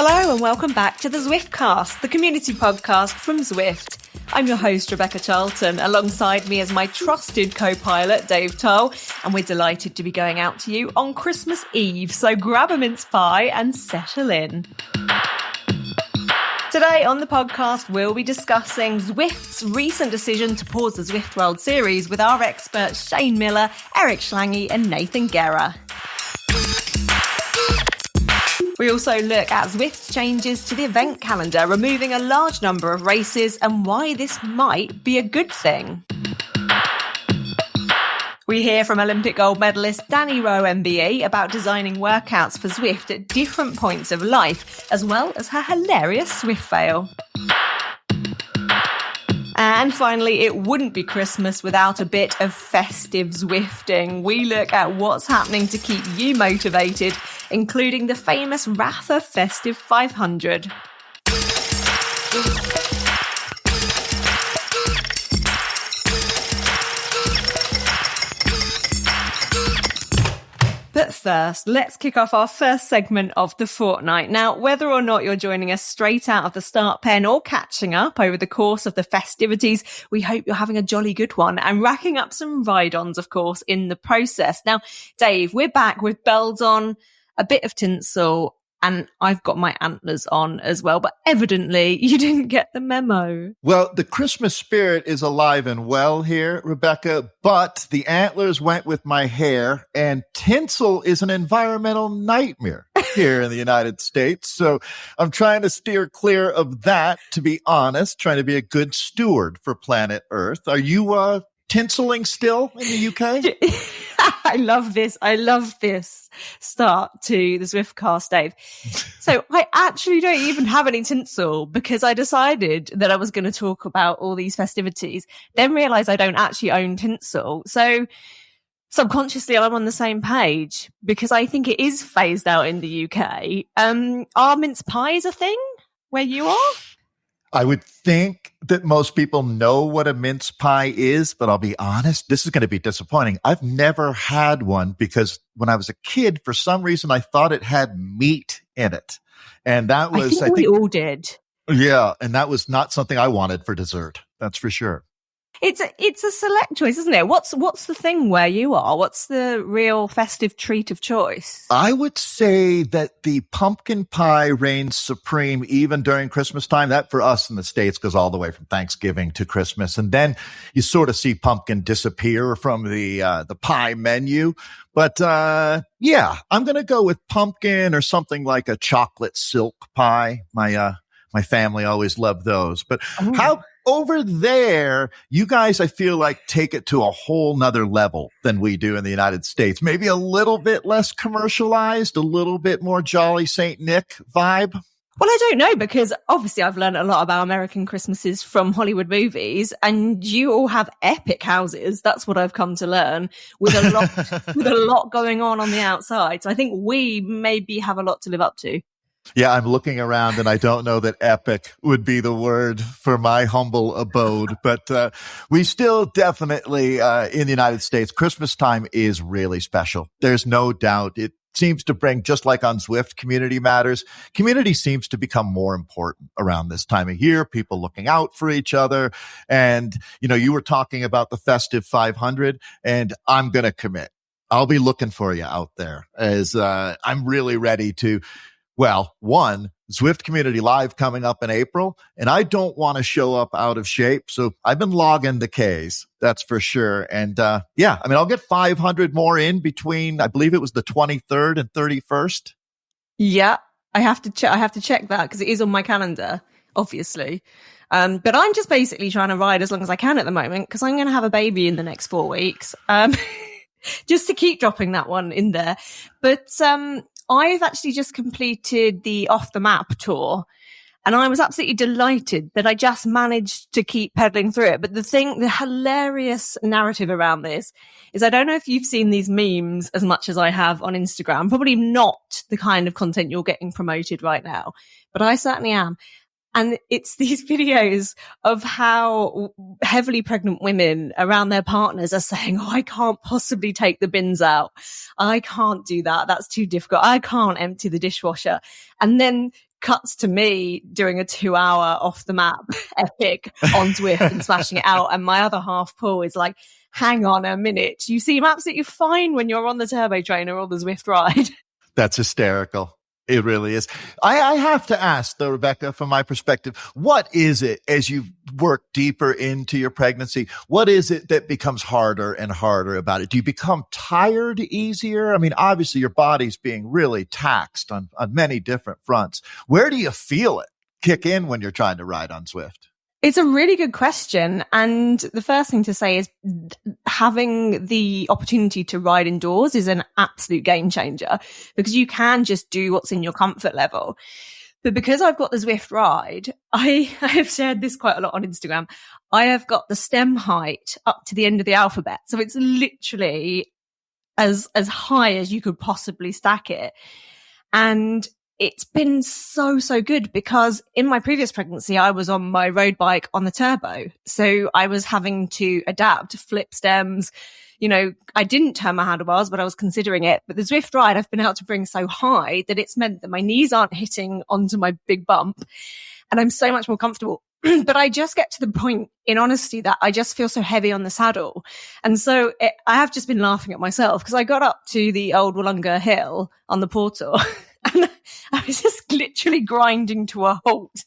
Hello and welcome back to the Zwiftcast, the community podcast from Zwift. I'm your host, Rebecca Charlton. Alongside me is my trusted co-pilot, Dave Towle, and we're delighted to be going out to you on Christmas Eve. So grab a mince pie and settle in. Today on the podcast, we'll be discussing Zwift's recent decision to pause the Zwift World Series with our experts Shane Miller, Eric Schlange and Nathan Guerra. We also look at Zwift's changes to the event calendar, removing a large number of races and why this might be a good thing. We hear from Olympic gold medalist Dani Rowe MBE about designing workouts for Zwift at different points of life, as well as her hilarious Zwift fail. And finally, it wouldn't be Christmas without a bit of festive Zwifting. We look at what's happening to keep you motivated, including the famous Ratha Festive 500. But first, let's kick off our first segment of the fortnight. Now, whether or not you're joining us straight out of the start pen or catching up over the course of the festivities, we hope you're having a jolly good one and racking up some ride-ons, of course, in the process. Now, Dave, we're back with bells on, a bit of tinsel, and I've got my antlers on as well, but evidently you didn't get the memo. Well, the Christmas spirit is alive and well here, Rebecca, but the antlers went with my hair, and tinsel is an environmental nightmare here in the United States. So I'm trying to steer clear of that, to be honest, trying to be a good steward for planet Earth. Are you tinseling still in the UK? I love this. I love this start to the Zwiftcast, Dave. So I actually don't even have any tinsel because I decided that I was going to talk about all these festivities, then realised I don't actually own tinsel. So subconsciously I'm on the same page because I think it is phased out in the UK. Are mince pies a thing where you are? I would think that most people know what a mince pie is, but I'll be honest, this is going to be disappointing. I've never had one because when I was a kid, for some reason, I thought it had meat in it. And that was, I think we all did. Yeah. And that was not something I wanted for dessert. That's for sure. It's a select choice, isn't it? What's the thing where you are? What's the real festive treat of choice? I would say that the pumpkin pie reigns supreme even during Christmas time. That for us in the States goes all the way from Thanksgiving to Christmas. And then you sort of see pumpkin disappear from the pie menu. But, yeah, I'm going to go with pumpkin or something like a chocolate silk pie. My family always loved those. But how over there, you guys, I feel like, take it to a whole nother level than we do in the United States. Maybe a little bit less commercialized, a little bit more Jolly St. Nick vibe. Well, I don't know, because obviously I've learned a lot about American Christmases from Hollywood movies, and you all have epic houses. That's what I've come to learn, with a lot going on the outside. So I think we maybe have a lot to live up to. Yeah, I'm looking around and I don't know that epic would be the word for my humble abode, but we still definitely, in the United States, Christmas time is really special. There's no doubt. It seems to bring, just like on Zwift, community matters. Community seems to become more important around this time of year, people looking out for each other. And, you were talking about the Festive 500, and I'm going to commit. I'll be looking for you out there as I'm really ready to. Well, one, Zwift Community Live coming up in April, and I don't want to show up out of shape. So I've been logging the Ks, that's for sure. And I'll get 500 more in between, I believe it was the 23rd and 31st. Yeah, I have to check that because it is on my calendar, obviously. But I'm just basically trying to ride as long as I can at the moment because I'm going to have a baby in the next 4 weeks. Just to keep dropping that one in there. But I've actually just completed the Off the Map tour, and I was absolutely delighted that I just managed to keep pedaling through it. But the hilarious narrative around this is I don't know if you've seen these memes as much as I have on Instagram, probably not the kind of content you're getting promoted right now, but I certainly am. And it's these videos of how heavily pregnant women around their partners are saying, oh, I can't possibly take the bins out. I can't do that. That's too difficult. I can't empty the dishwasher. And then cuts to me doing a 2-hour off the map epic on Zwift and smashing it out. And my other half Paul is like, hang on a minute. You seem absolutely fine when you're on the turbo trainer or the Zwift ride. That's hysterical. It really is. I have to ask, though, Rebecca, from my perspective, what is it as you work deeper into your pregnancy? What is it that becomes harder and harder about it? Do you become tired easier? I mean, obviously, your body's being really taxed on many different fronts. Where do you feel it kick in when you're trying to ride on Zwift? It's a really good question. And the first thing to say is having the opportunity to ride indoors is an absolute game changer because you can just do what's in your comfort level. But because I've got the Zwift ride, I have shared this quite a lot on Instagram. I have got the stem height up to the end of the alphabet. So it's literally as high as you could possibly stack it. And it's been so good because in my previous pregnancy, I was on my road bike on the turbo. So I was having to adapt, flip stems. You know, I didn't turn my handlebars, but I was considering it. But the Zwift ride, I've been able to bring so high that it's meant that my knees aren't hitting onto my big bump and I'm so much more comfortable. But I just get to the point, in honesty, that I just feel so heavy on the saddle. And so I have just been laughing at myself because I got up to the old Wollonga Hill on the portal and I was just literally grinding to a halt.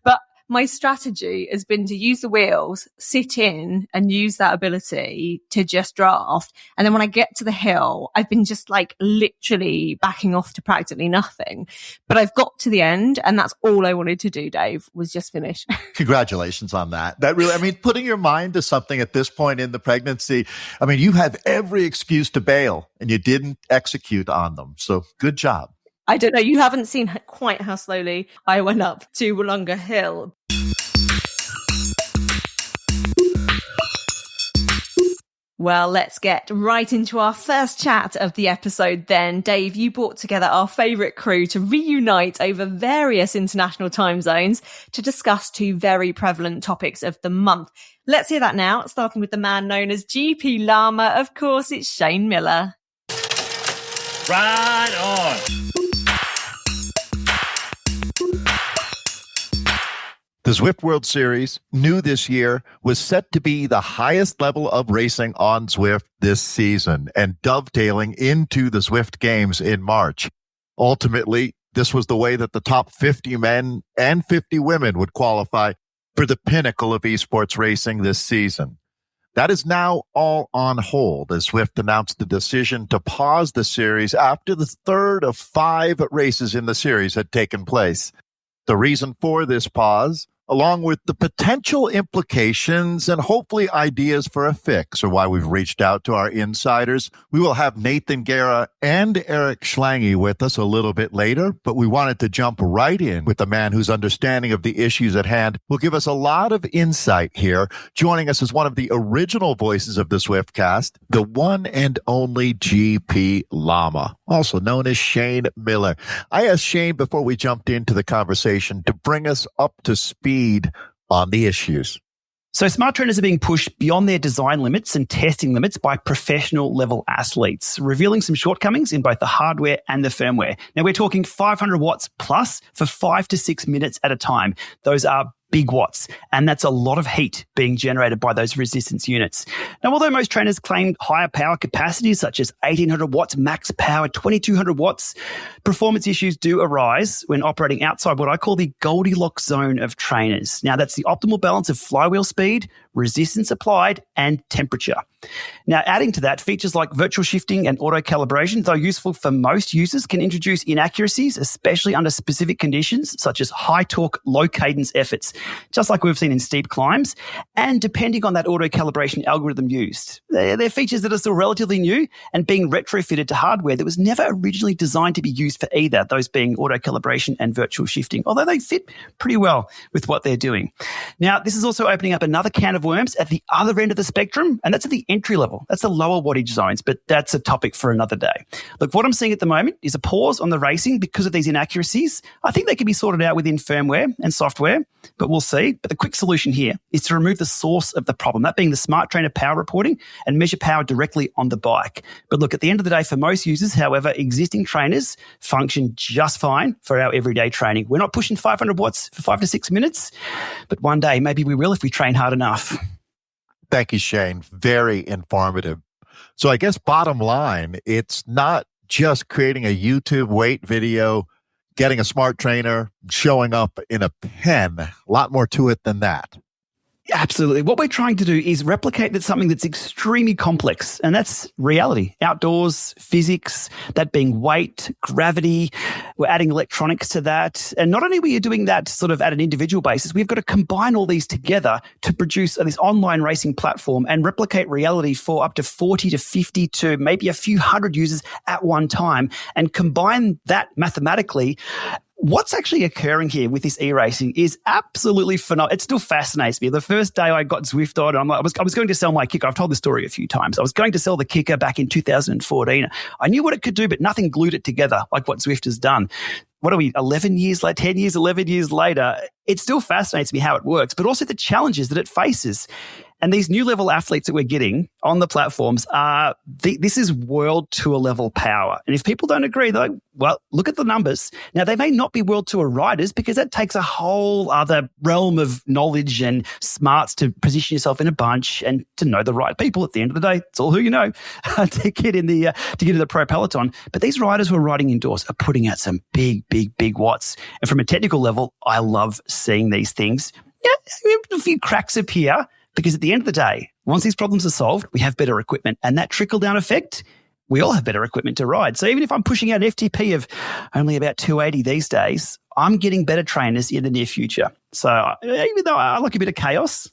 But my strategy has been to use the wheels, sit in and use that ability to just draft. And then when I get to the hill, I've been just like literally backing off to practically nothing. But I've got to the end and that's all I wanted to do, Dave, was just finish. Congratulations on that. That really, I mean, putting your mind to something at this point in the pregnancy, I mean, you have every excuse to bail and you didn't execute on them. So good job. I don't know. You haven't seen quite how slowly I went up to Wollonga Hill. Well, let's get right into our first chat of the episode then. Dave, you brought together our favourite crew to reunite over various international time zones to discuss two very prevalent topics of the month. Let's hear that now, starting with the man known as GP Llama. Of course, it's Shane Miller. Right on. The Zwift World Series, new this year, was set to be the highest level of racing on Zwift this season and dovetailing into the Zwift Games in March. Ultimately, this was the way that the top 50 men and 50 women would qualify for the pinnacle of esports racing this season. That is now all on hold as Zwift announced the decision to pause the series after the third of 5 races in the series had taken place. The reason for this pause, along with the potential implications and hopefully ideas for a fix, or why we've reached out to our insiders. We will have Nathan Guerra and Eric Schlange with us a little bit later, but we wanted to jump right in with a man whose understanding of the issues at hand will give us a lot of insight here. Joining us is one of the original voices of the Zwiftcast, the one and only GP Llama, also known as Shane Miller. I asked Shane before we jumped into the conversation to bring us up to speed on the issues. So smart trainers are being pushed beyond their design limits and testing limits by professional level athletes, revealing some shortcomings in both the hardware and the firmware. Now we're talking 500 watts plus for 5 to 6 minutes at a time. Those are big watts, and that's a lot of heat being generated by those resistance units. Now, although most trainers claim higher power capacities, such as 1800 watts max power, 2200 watts, performance issues do arise when operating outside what I call the Goldilocks zone of trainers. Now, that's the optimal balance of flywheel speed, resistance applied, and temperature. Now, adding to that, features like virtual shifting and auto calibration, though useful for most users, can introduce inaccuracies, especially under specific conditions, such as high torque, low cadence efforts, just like we've seen in steep climbs, and depending on that auto calibration algorithm used. They're features that are still relatively new and being retrofitted to hardware that was never originally designed to be used for either, those being auto calibration and virtual shifting, although they fit pretty well with what they're doing. Now, this is also opening up another can of worms at the other end of the spectrum, and that's at the entry level. That's the lower wattage zones, but that's a topic for another day. Look, what I'm seeing at the moment is a pause on the racing because of these inaccuracies. I think they can be sorted out within firmware and software, but we'll see. But the quick solution here is to remove the source of the problem, that being the smart trainer power reporting, and measure power directly on the bike. But look, at the end of the day, for most users, however, existing trainers function just fine for our everyday training. We're not pushing 500 watts for 5 to 6 minutes, but one day maybe we will if we train hard enough. Thank you, Shane. Very informative. So I guess bottom line, it's not just creating a YouTube weight video, getting a smart trainer, showing up in a pen. A lot more to it than that. Absolutely. What we're trying to do is replicate something that's extremely complex, and that's reality. Outdoors, physics, that being weight, gravity. We're adding electronics to that. And not only are we doing that sort of at an individual basis, we've got to combine all these together to produce this online racing platform and replicate reality for up to 40 to 50 to maybe a few hundred users at one time, and combine that mathematically. What's actually occurring here with this e-racing is absolutely phenomenal. It still fascinates me. The first day I got Zwift on, I was going to sell my kicker. I've told the story a few times. I was going to sell the kicker back in 2014. I knew what it could do, but nothing glued it together like what Zwift has done. What are we, 11 years later, 10 years, 11 years later? It still fascinates me how it works, but also the challenges that it faces. And these new level athletes that we're getting on the platforms this is world tour level power. And if people don't agree, they're like, well, look at the numbers. Now, they may not be world tour riders because that takes a whole other realm of knowledge and smarts to position yourself in a bunch and to know the right people. At the end of the day, it's all who you know to get in the pro peloton. But these riders who are riding indoors are putting out some big watts. And from a technical level, I love seeing these things. Yeah, a few cracks appear. Because at the end of the day, once these problems are solved, we have better equipment. And that trickle-down effect, we all have better equipment to ride. So even if I'm pushing out an FTP of only about 280 these days, I'm getting better trainers in the near future. So even though I like a bit of chaos,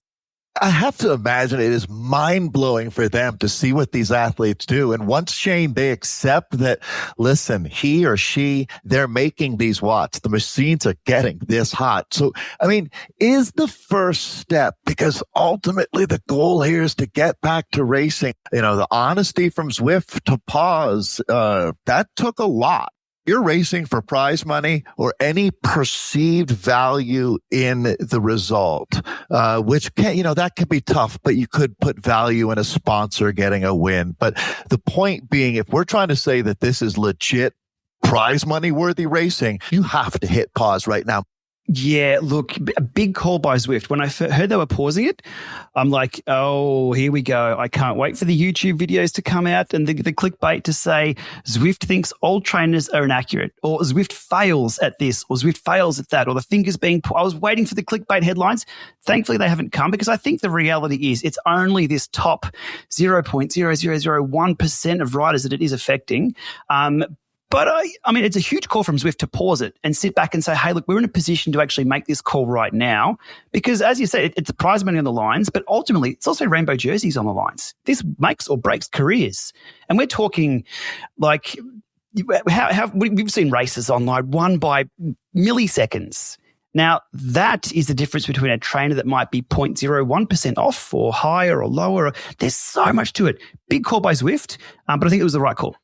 I have to imagine it is mind-blowing for them to see what these athletes do. And once, Shane, they accept that, listen, he or she, they're making these watts. The machines are getting this hot. So, I mean, is the first step, because ultimately the goal here is to get back to racing. You know, the honesty from Zwift to pause, that took a lot. You're racing for prize money or any perceived value in the result, which can, that can be tough, but you could put value in a sponsor getting a win. But the point being, if we're trying to say that this is legit prize money worthy racing, you have to hit pause right now. Yeah, look, a big call by Zwift. When I heard they were pausing it, I'm like, oh, here we go. I can't wait for the YouTube videos to come out and the clickbait to say Zwift thinks old trainers are inaccurate, or Zwift fails at this, or Zwift fails at that, or the fingers being put. I was waiting for the clickbait headlines. Thankfully, they haven't come, because I think the reality is it's only this top 0.0001% of riders that it is affecting. But I mean, it's a huge call from Zwift to pause it and sit back and say, hey, look, we're in a position to actually make this call right now. Because as you say, it's a prize money on the lines, but ultimately it's also rainbow jerseys on the lines. This makes or breaks careers. And we're talking like, we've seen races online won by milliseconds. Now, that is the difference between a trainer that might be 0.01% off or higher or lower. There's so much to it. Big call by Zwift, but I think it was the right call.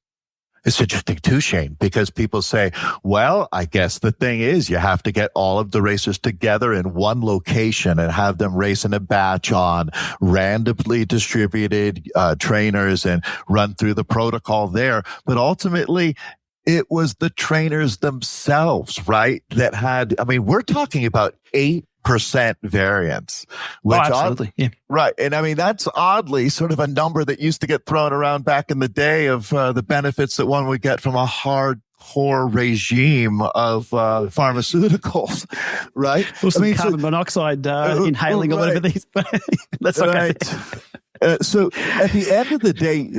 It's interesting too, Shane, because people say, well, I guess the thing is you have to get all of the racers together in one location and have them race in a batch on randomly distributed trainers and run through the protocol there. But ultimately, it was the trainers themselves, right, that had, I mean, we're talking about 8% variance. Which absolutely. Yeah. Right. And I mean, that's oddly sort of a number that used to get thrown around back in the day of the benefits that one would get from a hardcore regime of pharmaceuticals, right? Or some carbon monoxide inhaling all over these. That's okay. Right. So at the end of the day,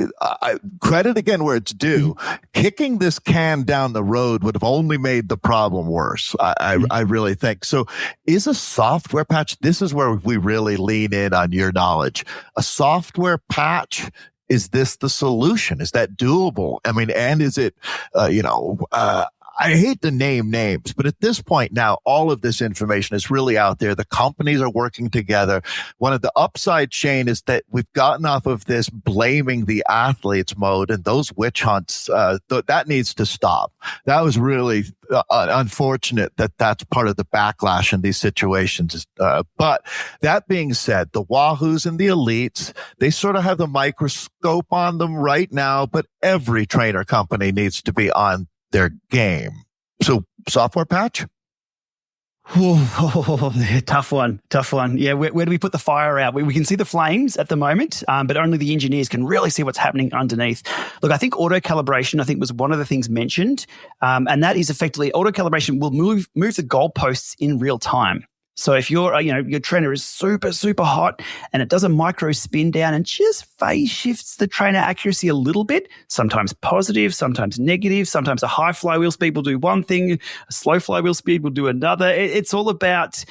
credit again where it's due. Kicking this can down the road would have only made the problem worse. I really think. So is a software patch, this is where we really lean in on your knowledge. A software patch, is this the solution? Is that doable? I mean, and is it, I hate to name names, but at this point now, all of this information is really out there. The companies are working together. One of the upside, Shane, is that we've gotten off of this blaming the athletes mode and those witch hunts. That needs to stop. That was really unfortunate that that's part of the backlash in these situations. But that being said, the Wahoos and the elites, they sort of have the microscope on them right now, but every trainer company needs to be on their game. So software patch? Tough one. Yeah, where do we put the fire out? We can see the flames at the moment, but only the engineers can really see what's happening underneath. Look, I think auto-calibration, was one of the things mentioned, and that is effectively auto-calibration will move the goalposts in real time. So if your trainer is super, super hot and it does a micro spin down and just phase shifts the trainer accuracy a little bit, sometimes positive, sometimes negative, sometimes a high flywheel speed will do one thing, a slow flywheel speed will do another. It's all about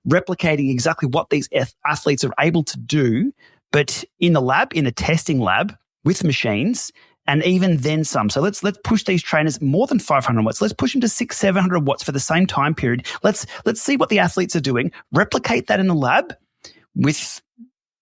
replicating exactly what these athletes are able to do, but in the lab, in a testing lab with machines, and even then some. So let's push these trainers more than 500 watts. Let's push them to 600-700 watts for the same time period. Let's see what the athletes are doing. Replicate that in the lab with,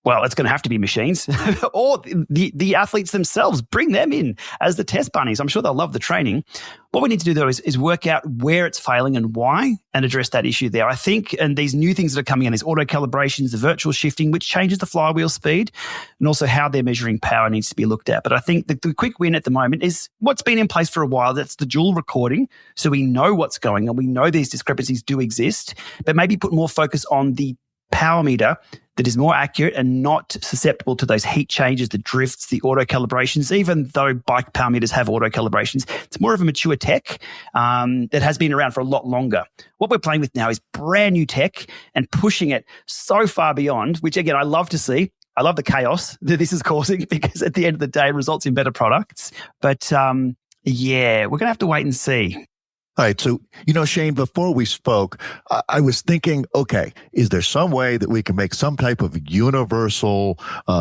well, it's going to have to be machines or the athletes themselves. Bring them in as the test bunnies. I'm sure they'll love the training. What we need to do, though, is work out where it's failing and why and address that issue there. I think, and these new things that are coming in, these auto-calibrations, the virtual shifting, which changes the flywheel speed, and also how they're measuring power needs to be looked at. But I think the quick win at the moment is what's been in place for a while. That's the dual recording. So we know what's going on. We know these discrepancies do exist, but maybe put more focus on the power meter that is more accurate and not susceptible to those heat changes, the drifts, the auto-calibrations. Even though bike power meters have auto-calibrations, it's more of a mature tech that has been around for a lot longer. What we're playing with now is brand new tech and pushing it so far beyond, which again, I love to see. I love the chaos that this is causing because at the end of the day, it results in better products. But yeah, we're going to have to wait and see. All right. So, Shane, before we spoke, I was thinking, okay, is there some way that we can make some type of universal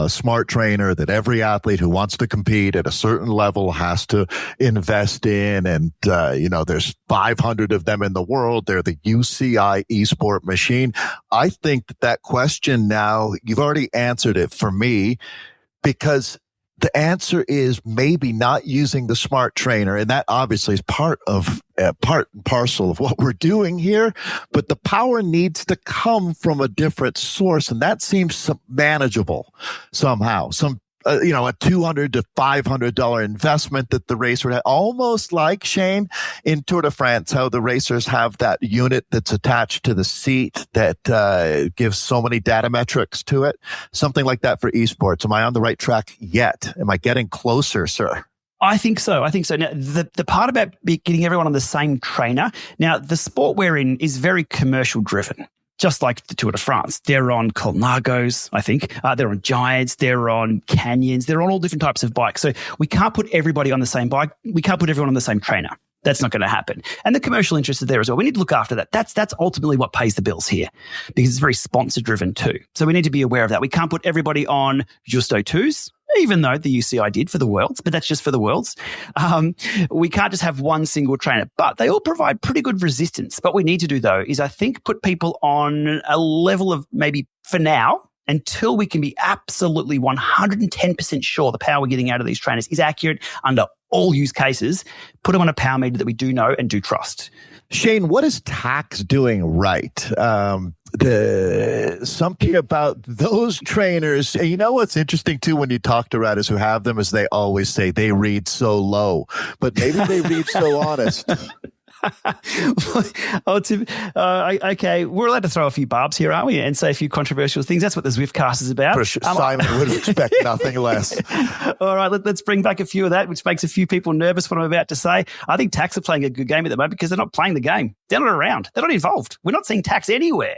smart trainer that every athlete who wants to compete at a certain level has to invest in? And, there's 500 of them in the world. They're the UCI Esport machine. I think that question now, you've already answered it for me, because the answer is maybe not using the smart trainer. And that obviously is part and parcel of what we're doing here. But the power needs to come from a different source. And that seems manageable somehow. A $200 to $500 investment that the racer had, almost like, Shane, in Tour de France, how the racers have that unit that's attached to the seat that gives so many data metrics to it. Something like that for esports. Am I on the right track yet? Am I getting closer, sir? I think so. Now, the part about getting everyone on the same trainer, now the sport we're in is very commercial driven. Just like the Tour de France. They're on Colnagos, I think. They're on Giants. They're on Canyons. They're on all different types of bikes. So we can't put everybody on the same bike. We can't put everyone on the same trainer. That's not going to happen. And the commercial interest is there as well. We need to look after that. That's ultimately what pays the bills here, because it's very sponsor driven too. So we need to be aware of that. We can't put everybody on Justo 2s, even though the UCI did for the Worlds, but that's just for the Worlds. We can't just have one single trainer, but they all provide pretty good resistance. What we need to do, though, is I think put people on a level of maybe, for now, until we can be absolutely 110% sure the power we're getting out of these trainers is accurate under all use cases, put them on a power meter that we do know and do trust. Shane, what is Tax doing right? Something about those trainers. And you know what's interesting too when you talk to riders who have them is they always say they read so low, but maybe they read so honest. Okay, we're allowed to throw a few barbs here, aren't we? And say a few controversial things. That's what the Zwiftcast is about. For sure. Simon would expect nothing less. All right, let's bring back a few of that, which makes a few people nervous what I'm about to say. I think Tax are playing a good game at the moment because they're not playing the game. They're not around. They're not involved. We're not seeing Tax anywhere.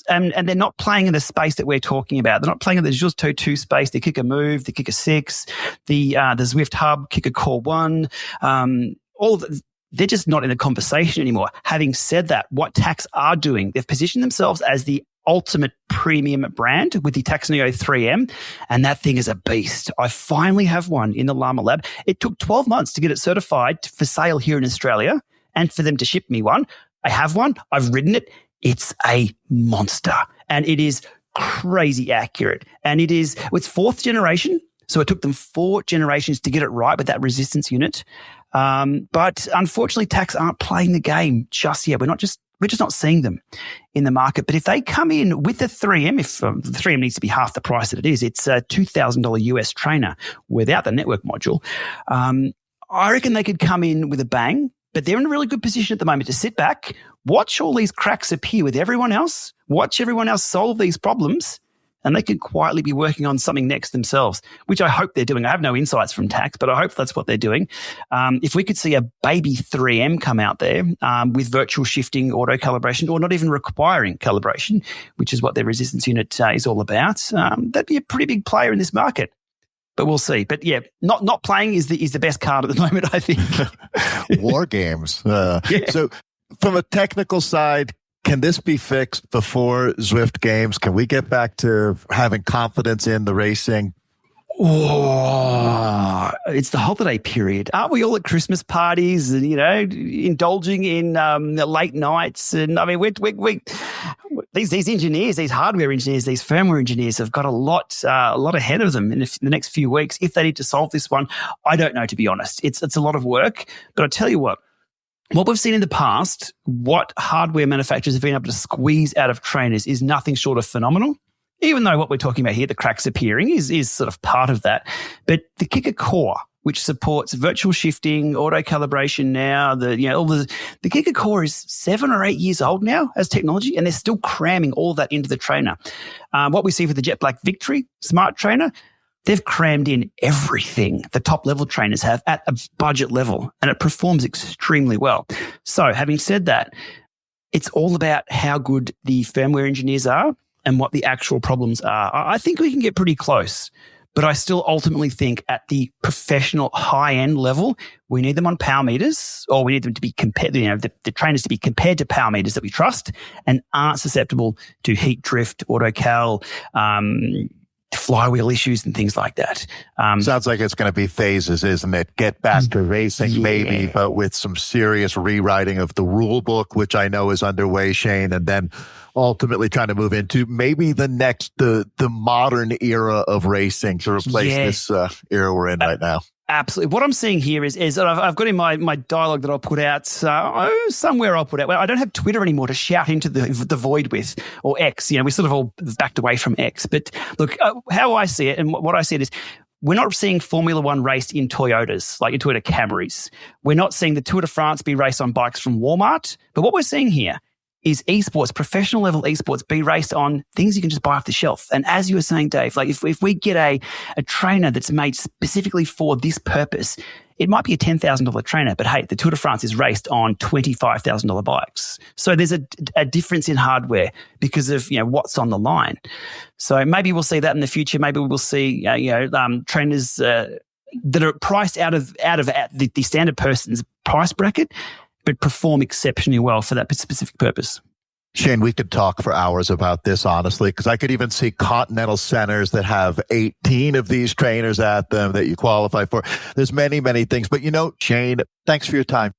And they're not playing in the space that we're talking about. They're not playing in the Justo 2 space. They kick a move, they kick a 6, the Zwift Hub, kick a core 1, all of the, they're just not in a conversation anymore. Having said that, what Tax are doing, they've positioned themselves as the ultimate premium brand with the Tax Neo 3M, and that thing is a beast. I finally have one in the Llama Lab. It took 12 months to get it certified for sale here in Australia, and for them to ship me one. I have one. I've ridden it. It's a monster, and it is crazy accurate. And it's 4th generation. So it took them 4 generations to get it right with that resistance unit. But unfortunately, Tacx aren't playing the game just yet. We're just not seeing them in the market. But if they come in with the 3M, if the 3M needs to be half the price that it is, it's a $2,000 US trainer without the network module. I reckon they could come in with a bang, but they're in a really good position at the moment to sit back, watch all these cracks appear with everyone else, watch everyone else solve these problems, and they could quietly be working on something next themselves, which I hope they're doing. I have no insights from Tacx, but I hope that's what they're doing. If we could see a baby 3M come out there with virtual shifting, auto calibration, or not even requiring calibration, which is what their resistance unit is all about, that'd be a pretty big player in this market. But we'll see. But yeah, not playing is the best card at the moment, I think. War games. So from a technical side, can this be fixed before Zwift Games? Can we get back to having confidence in the racing? Oh, it's the holiday period. Aren't we all at Christmas parties and, indulging in late nights? And I mean, these engineers, these hardware engineers, these firmware engineers have got a lot ahead of them in the next few weeks. If they need to solve this one, I don't know, to be honest. It's a lot of work, but I tell you what we've seen in the past, what hardware manufacturers have been able to squeeze out of trainers is nothing short of phenomenal. Even though what we're talking about here, the cracks appearing, is sort of part of that. But the Kicker Core, which supports virtual shifting, auto calibration now, the Kicker Core is 7 or 8 years old now as technology, and they're still cramming all that into the trainer. What we see for the Jet Black Victory Smart Trainer, they've crammed in everything the top level trainers have at a budget level, and it performs extremely well. So having said that, it's all about how good the firmware engineers are and what the actual problems are. I think we can get pretty close, but I still ultimately think at the professional high-end level, we need them on power meters, or we need them to be compared, the trainers to be compared to power meters that we trust and aren't susceptible to heat drift, auto cal, flywheel issues and things like that. Sounds like it's going to be phases, isn't it? Get back to racing, maybe, but with some serious rewriting of the rule book, which I know is underway, Shane, and then ultimately trying to move into maybe the modern era of racing to replace this era we're in right now. Absolutely. What I'm seeing here is that I've got in my dialogue that I'll put out somewhere. I'll put out. Well, I don't have Twitter anymore to shout into the void with, or X. We sort of all backed away from X. But look, how I see it, and what I see it is, we're not seeing Formula One raced in Toyotas, like in Toyota Camrys. We're not seeing the Tour de France be raced on bikes from Walmart. But what we're seeing here is esports, professional level esports, be raced on things you can just buy off the shelf. And as you were saying, Dave, like if we get a trainer that's made specifically for this purpose, it might be a $10,000 trainer, but hey, the Tour de France is raced on $25,000 bikes. So there's a difference in hardware because of what's on the line. So maybe we'll see that in the future. Maybe we'll see trainers that are priced out of the standard person's price bracket, but perform exceptionally well for that specific purpose. Shane, we could talk for hours about this, honestly, because I could even see continental centers that have 18 of these trainers at them that you qualify for. There's many, many things. But Shane, thanks for your time.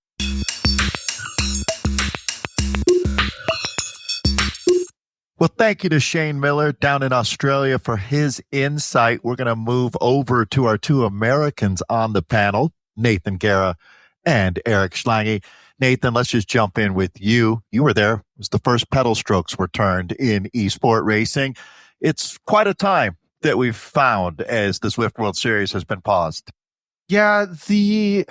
Well, thank you to Shane Miller down in Australia for his insight. We're going to move over to our 2 Americans on the panel, Nathan Guerra and Eric Schlange. Nathan, let's just jump in with you. You were there. It was the first pedal strokes were turned in Esport racing. It's quite a time that we've found as the Zwift World Series has been paused. Yeah, the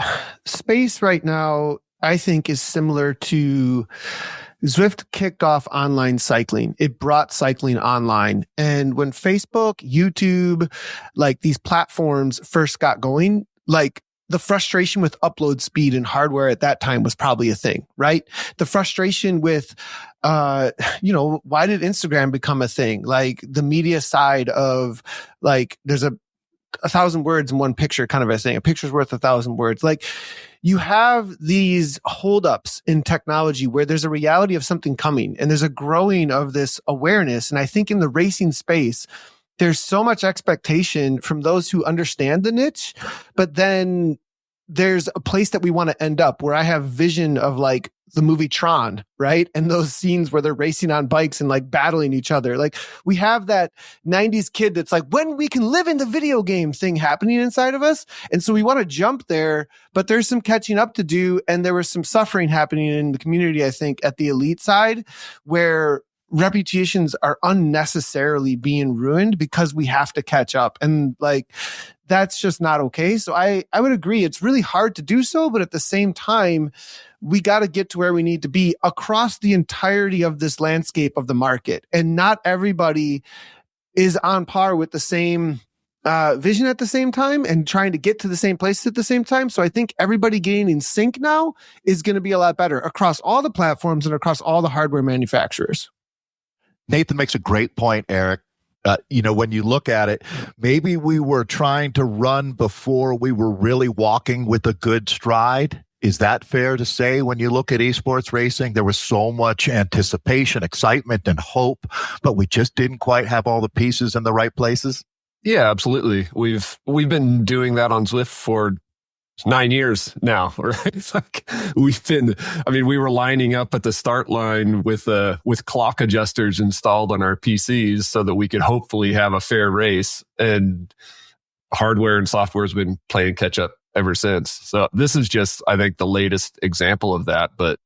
space right now, I think, is similar to Zwift kicked off online cycling. It brought cycling online. And when Facebook, YouTube, like these platforms first got going, like the frustration with upload speed and hardware at that time was probably a thing, right? The frustration with, why did Instagram become a thing? Like the media side of like, there's a 1,000 words in one picture kind of a thing. A picture's worth 1,000 words. Like you have these holdups in technology where there's a reality of something coming and there's a growing of this awareness. And I think in the racing space, there's so much expectation from those who understand the niche, but then there's a place that we want to end up where I have vision of like the movie Tron, right? And those scenes where they're racing on bikes and like battling each other. Like we have that 90s kid that's like, when we can live in the video game thing happening inside of us. And so we want to jump there, but there's some catching up to do. And there was some suffering happening in the community, I think, at the elite side, where reputations are unnecessarily being ruined because we have to catch up. And like, that's just not okay. So I would agree. It's really hard to do so, but at the same time, we got to get to where we need to be across the entirety of this landscape of the market. And not everybody is on par with the same vision at the same time and trying to get to the same place at the same time. So I think everybody getting in sync now is going to be a lot better across all the platforms and across all the hardware manufacturers. Nathan makes a great point, Eric. When you look at it, maybe we were trying to run before we were really walking with a good stride. Is that fair to say when you look at esports racing? There was so much anticipation, excitement, and hope, but we just didn't quite have all the pieces in the right places? Yeah, absolutely. We've been doing that on Zwift for 9 years now, right? It's like we were lining up at the start line with clock adjusters installed on our PCs so that we could hopefully have a fair race, and hardware and software has been playing catch up ever since. So this is just, I think, the latest example of that. But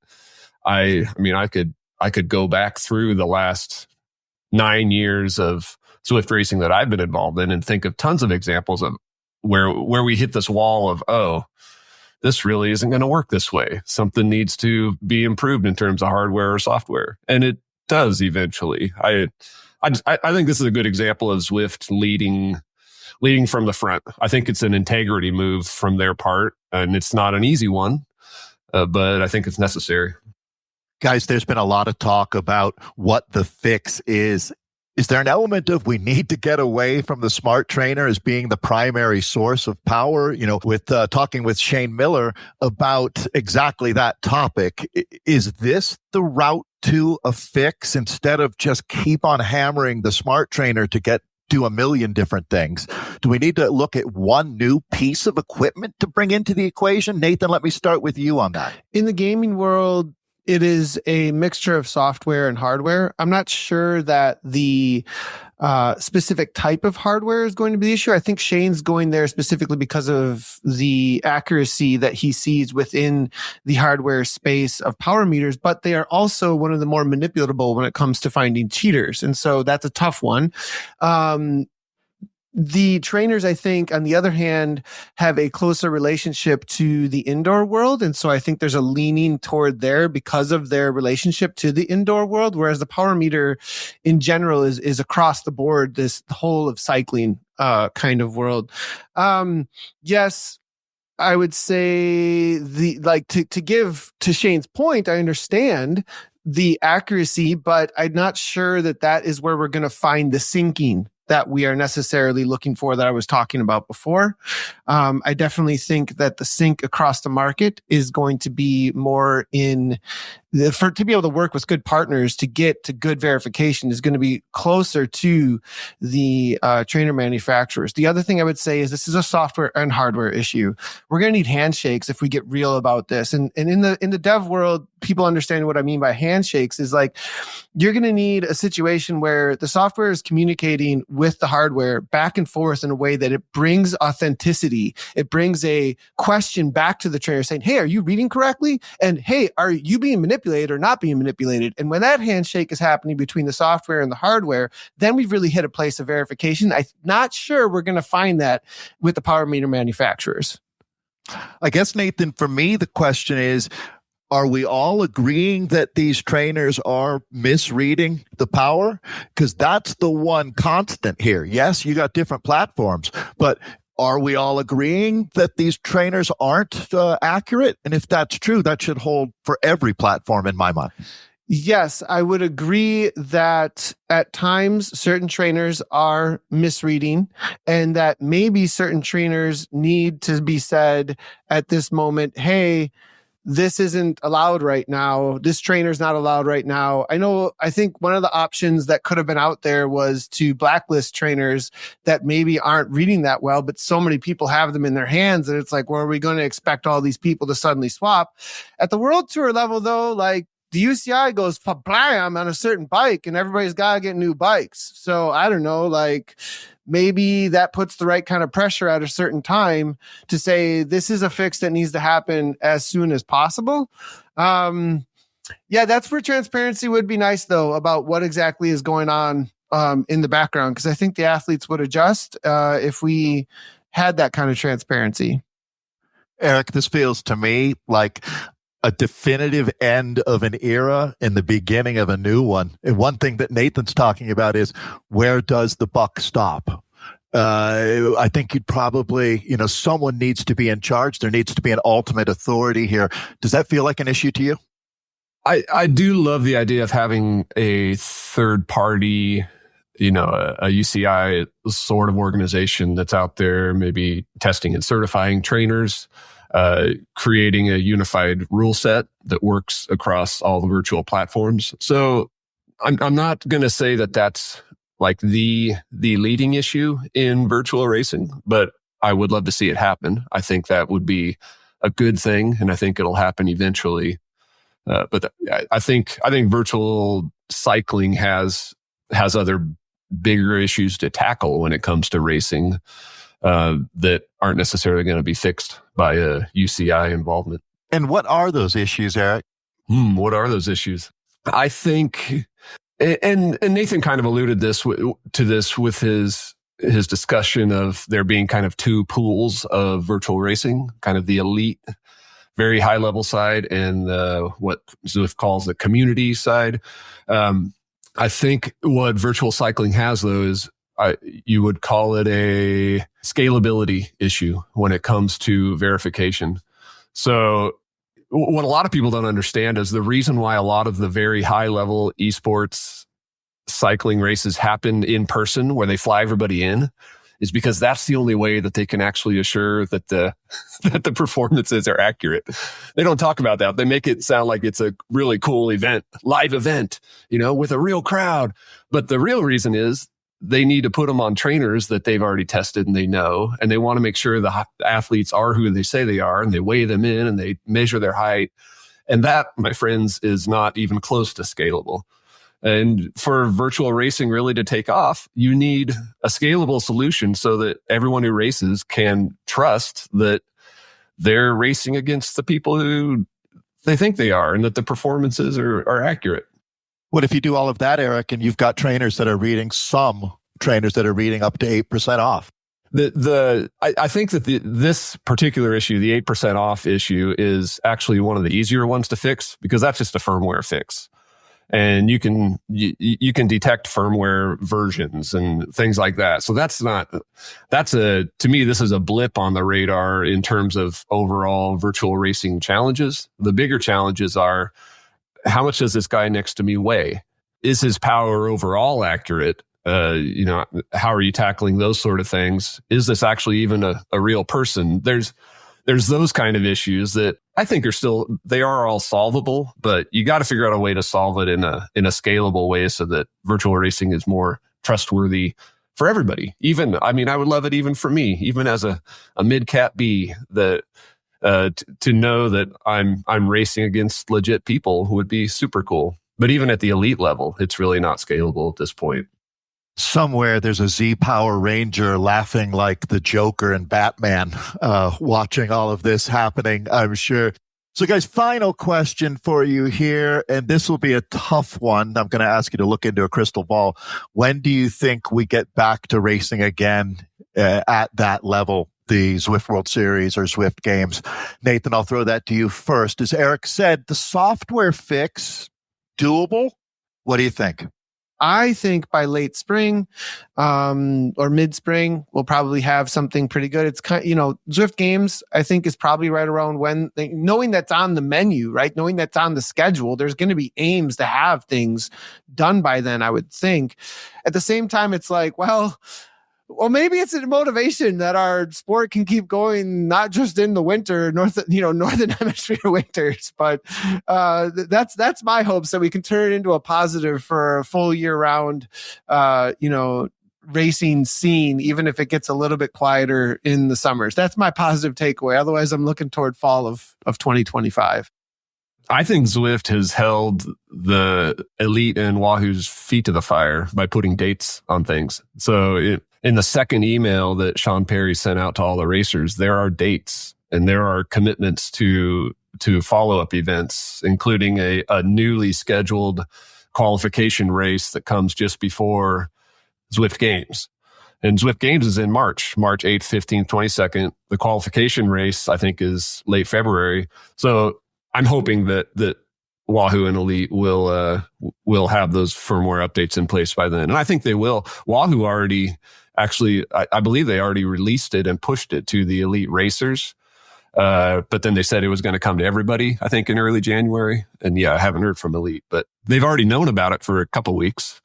I could go back through the last 9 years of Zwift racing that I've been involved in and think of tons of examples of where we hit this wall of, oh, this really isn't going to work this way. Something needs to be improved in terms of hardware or software. And it does eventually. I think this is a good example of Zwift leading from the front. I think it's an integrity move from their part, and it's not an easy one, but I think it's necessary. Guys, there's been a lot of talk about what the fix is. Is there an element of we need to get away from the smart trainer as being the primary source of power? With talking with Shane Miller about exactly that topic, is this the route to a fix instead of just keep on hammering the smart trainer to do a million different things? Do we need to look at one new piece of equipment to bring into the equation? Nathan, let me start with you on that. In the gaming world, it is a mixture of software and hardware. I'm not sure that the specific type of hardware is going to be the issue. I think Shane's going there specifically because of the accuracy that he sees within the hardware space of power meters, but they are also one of the more manipulatable when it comes to finding cheaters. And so that's a tough one. The trainers, I think, on the other hand, have a closer relationship to the indoor world. And so I think there's a leaning toward there because of their relationship to the indoor world, whereas the power meter in general is across the board, this whole of cycling kind of world. Yes, I would say to give to Shane's point, I understand the accuracy, but I'm not sure that is where we're going to find the syncing that we are necessarily looking for that I was talking about before. I definitely think that the sync across the market is going to be more to be able to work with good partners to get to good verification is going to be closer to the trainer manufacturers. The other thing I would say is this is a software and hardware issue. We're going to need handshakes if we get real about this. And in the dev world, people understand what I mean by handshakes is like, you're going to need a situation where the software is communicating with the hardware back and forth in a way that it brings authenticity. It brings a question back to the trainer saying, hey, are you reading correctly? And hey, are you being manipulated or not being manipulated? And when that handshake is happening between the software and the hardware, then we've really hit a place of verification. I'm not sure we're going to find that with the power meter manufacturers. I guess, Nathan, for me, the question is, are we all agreeing that these trainers are misreading the power? Because that's the one constant here. Yes, you got different platforms, but are we all agreeing that these trainers aren't accurate? And if that's true, that should hold for every platform in my mind. Yes, I would agree that at times certain trainers are misreading and that maybe certain trainers need to be said at this moment, hey, this isn't allowed right now. This trainer's not allowed right now. I think one of the options that could have been out there was to blacklist trainers that maybe aren't reading that well, but so many people have them in their hands that it's like, well, are we going to expect all these people to suddenly swap? At the World Tour level, though, like the UCI goes blam on a certain bike and everybody's got to get new bikes. So I don't know, like maybe that puts the right kind of pressure at a certain time to say this is a fix that needs to happen as soon as possible. That's where transparency would be nice, though, about what exactly is going on in the background, because I think the athletes would adjust if we had that kind of transparency. Eric, this feels to me like a definitive end of an era and the beginning of a new one. And one thing that Nathan's talking about is, where does the buck stop? I think you'd probably, someone needs to be in charge. There needs to be an ultimate authority here. Does that feel like an issue to you? I do love the idea of having a third party, a UCI sort of organization that's out there, maybe testing and certifying trainers, creating a unified rule set that works across all the virtual platforms. So I'm not going to say that that's like the leading issue in virtual racing, but I would love to see it happen. I think that would be a good thing, and I think it'll happen eventually. But I think virtual cycling has other bigger issues to tackle when it comes to racing that aren't necessarily going to be fixed by a UCI involvement. And what are those issues, Eric? What are those issues? I think, and Nathan kind of alluded to this with his discussion of there being kind of two pools of virtual racing, kind of the elite, very high level side, and what Zwift calls the community side. I think what virtual cycling has, though, is you would call it a scalability issue when it comes to verification. So what a lot of people don't understand is the reason why a lot of the very high level esports cycling races happen in person, where they fly everybody in, is because that's the only way that they can actually assure that the performances are accurate. They don't talk about that. They make it sound like it's a really cool event, live event, with a real crowd. But the real reason is they need to put them on trainers that they've already tested and they know, and they want to make sure the athletes are who they say they are, and they weigh them in and they measure their height. And that, my friends, is not even close to scalable. And for virtual racing really to take off, you need a scalable solution so that everyone who races can trust that they're racing against the people who they think they are, and that the performances are accurate. What if you do all of that, Eric, and you've got trainers that are reading up to 8% off? I think that this particular issue, the 8% off issue, is actually one of the easier ones to fix, because that's just a firmware fix. And you can detect firmware versions and things like that. So to me, this is a blip on the radar in terms of overall virtual racing challenges. The bigger challenges are, how much does this guy next to me weigh? Is his power overall accurate? How are you tackling those sort of things? Is this actually even a real person? There's those kind of issues that I think they are all solvable, but you got to figure out a way to solve it in a scalable way so that virtual racing is more trustworthy for everybody. I would love it even for me, even as a mid-cap B, that to know that I'm racing against legit people would be super cool. But even at the elite level, it's really not scalable at this point. Somewhere there's a Z Power Ranger laughing like the Joker and Batman, watching all of this happening, I'm sure. So guys, final question for you here, and this will be a tough one. I'm going to ask you to look into a crystal ball. When do you think we get back to racing again at that level? The Zwift World Series or Zwift Games? Nathan, I'll throw that to you first. As Eric said, the software fix, doable? What do you think? I think by late spring or mid-spring, we'll probably have something pretty good. It's kind of, Zwift Games, I think, is probably right around when, knowing that's on the menu, right? Knowing that's on the schedule, there's going to be aims to have things done by then, I would think. At the same time, it's like, well, Well, maybe it's a motivation that our sport can keep going, not just in the winter, northern hemisphere winters, but that's my hopes, that we can turn it into a positive for a full year round, racing scene, even if it gets a little bit quieter in the summers. That's my positive takeaway. Otherwise, I'm looking toward fall of 2025. I think Zwift has held the elite and Wahoo's feet to the fire by putting dates on things. So in the second email that Sean Perry sent out to all the racers, there are dates and there are commitments to follow-up events, including a newly scheduled qualification race that comes just before Zwift Games. And Zwift Games is in March 8th, 15th, 22nd. The qualification race, I think, is late February. So I'm hoping that Wahoo and Elite will have those firmware updates in place by then. And I think they will. Wahoo already, actually, I believe they already released it and pushed it to the Elite racers. But then they said it was going to come to everybody, I think, in early January. And yeah, I haven't heard from Elite, but they've already known about it for a couple of weeks.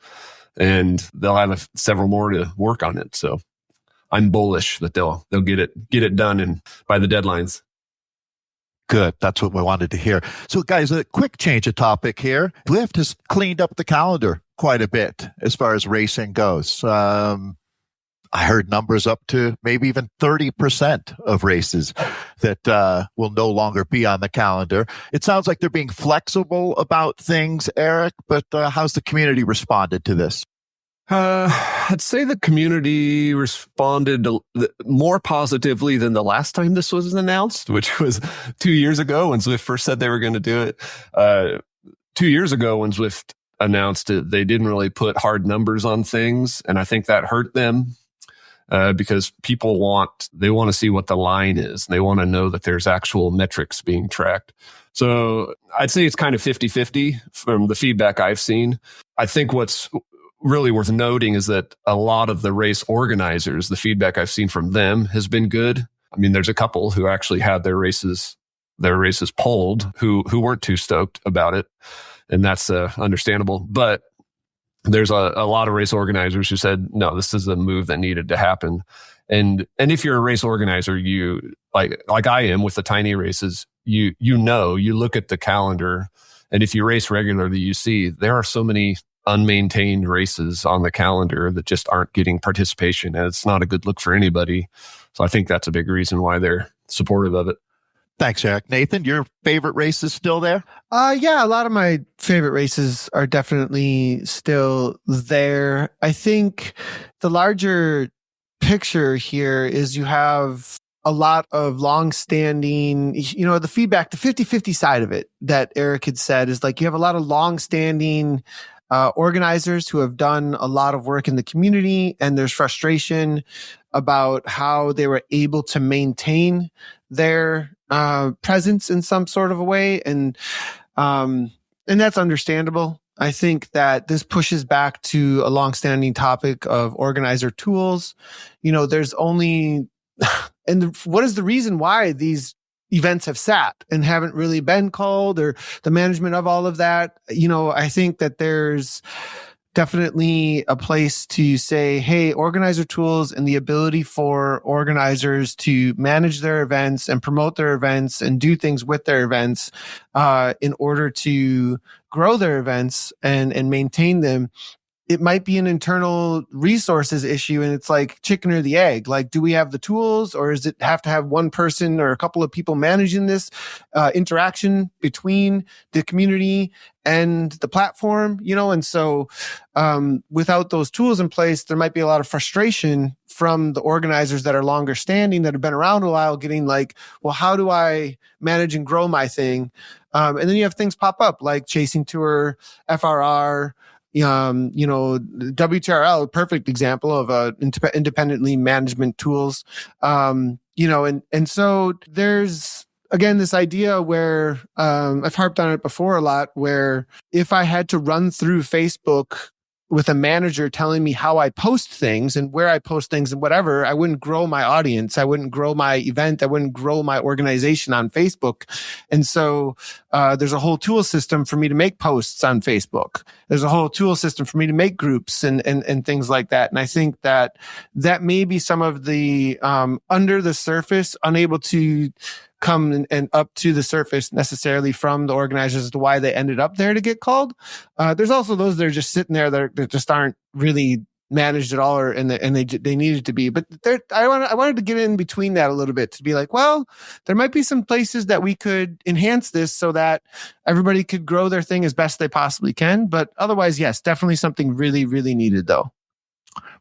And they'll have several more to work on it. So I'm bullish that they'll get it done and by the deadlines. Good. That's what we wanted to hear. So guys, a quick change of topic here. Zwift has cleaned up the calendar quite a bit as far as racing goes. I heard numbers up to maybe even 30% of races that will no longer be on the calendar. It sounds like they're being flexible about things, Eric, but how's the community responded to this? I'd say the community responded more positively than the last time this was announced, which was 2 years ago when Zwift first said they were going to do it. 2 years ago when Zwift announced it, they didn't really put hard numbers on things, and I think that hurt them. Because people want to see what the line is. They want to know that there's actual metrics being tracked. So I'd say it's kind of 50-50 from the feedback I've seen. I think what's really worth noting is that a lot of the race organizers, the feedback I've seen from them has been good. I mean, there's a couple who actually had their races polled who weren't too stoked about it. And that's understandable. But there's a lot of race organizers who said, no, this is a move that needed to happen. And if you're a race organizer, you like I am with the tiny races, you look at the calendar, and if you race regularly, you see there are so many unmaintained races on the calendar that just aren't getting participation, and it's not a good look for anybody. So I think that's a big reason why they're supportive of it. Thanks, Eric. Nathan, your favorite race is still there? Yeah, a lot of my favorite races are definitely still there. I think the larger picture here is you have a lot of long-standing, the feedback, the 50-50 side of it that Eric had said is like you have a lot of long-standing organizers who have done a lot of work in the community, and there's frustration about how they were able to maintain their presence in some sort of a way. And that's understandable. I think that this pushes back to a longstanding topic of organizer tools. There's only, what is the reason why these events have sat and haven't really been called, or the management of all of that? I think that there's definitely a place to say, hey, organizer tools and the ability for organizers to manage their events and promote their events and do things with their events in order to grow their events and maintain them. It might be an internal resources issue, and it's like chicken or the egg. Like, do we have the tools, or does it have to have one person or a couple of people managing this interaction between the community and the platform? And so without those tools in place, there might be a lot of frustration from the organizers that are longer standing, that have been around a while, getting like, well, how do I manage and grow my thing? And then you have things pop up like Chasing Tour, FRR, WTRL, perfect example of independently management tools. And so there's, again, this idea where I've harped on it before a lot, where if I had to run through Facebook with a manager telling me how I post things and where I post things and whatever, I wouldn't grow my audience. I wouldn't grow my event. I wouldn't grow my organization on Facebook. And so there's a whole tool system for me to make posts on Facebook. There's a whole tool system for me to make groups and things like that. And I think that may be some of the under the surface, unable to come and up to the surface necessarily from the organizers as to why they ended up there to get called. There's also those that are just sitting there that just aren't really managed at all, and they needed to be. But I wanted to get in between that a little bit to be like, well, there might be some places that we could enhance this so that everybody could grow their thing as best they possibly can. But otherwise, yes, definitely something really, really needed though.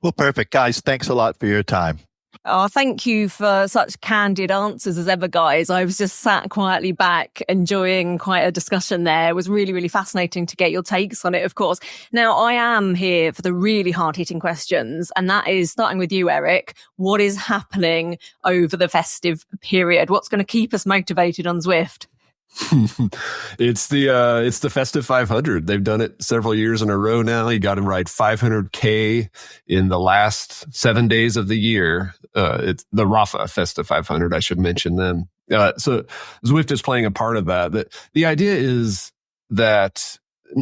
Well, perfect. Guys, thanks a lot for your time. Oh, thank you for such candid answers as ever, guys. I was just sat quietly back, enjoying quite a discussion there. It was really, really fascinating to get your takes on it, of course. Now, I am here for the really hard-hitting questions, and that is starting with you, Eric. What is happening over the festive period? What's going to keep us motivated on Zwift? It's the Festive 500. They've done it several years in a row now. You got to ride 500K in the last 7 days of the year. It's the Rafa Festive 500. I should mention them. So Zwift is playing a part of that. The idea is that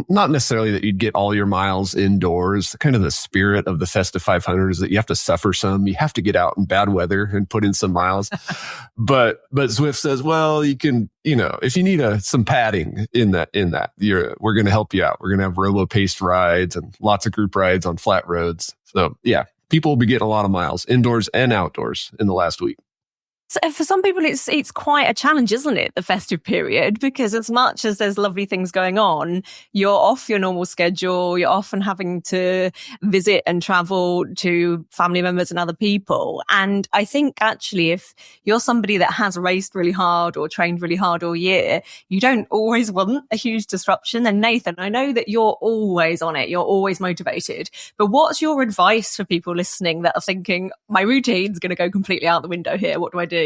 not necessarily that you'd get all your miles indoors. Kind of the spirit of the Festive 500 is that you have to suffer some. You have to get out in bad weather and put in some miles. but Zwift says, well, you can, if you need some padding in that, we're going to help you out. We're going to have robo-paced rides and lots of group rides on flat roads. So yeah, people will be getting a lot of miles indoors and outdoors in the last week. So for some people, it's quite a challenge, isn't it, the festive period? Because as much as there's lovely things going on, you're off your normal schedule. You're often having to visit and travel to family members and other people. And I think actually, if you're somebody that has raced really hard or trained really hard all year, you don't always want a huge disruption. And Nathan, I know that you're always on it. You're always motivated. But what's your advice for people listening that are thinking, my routine's going to go completely out the window here? What do I do?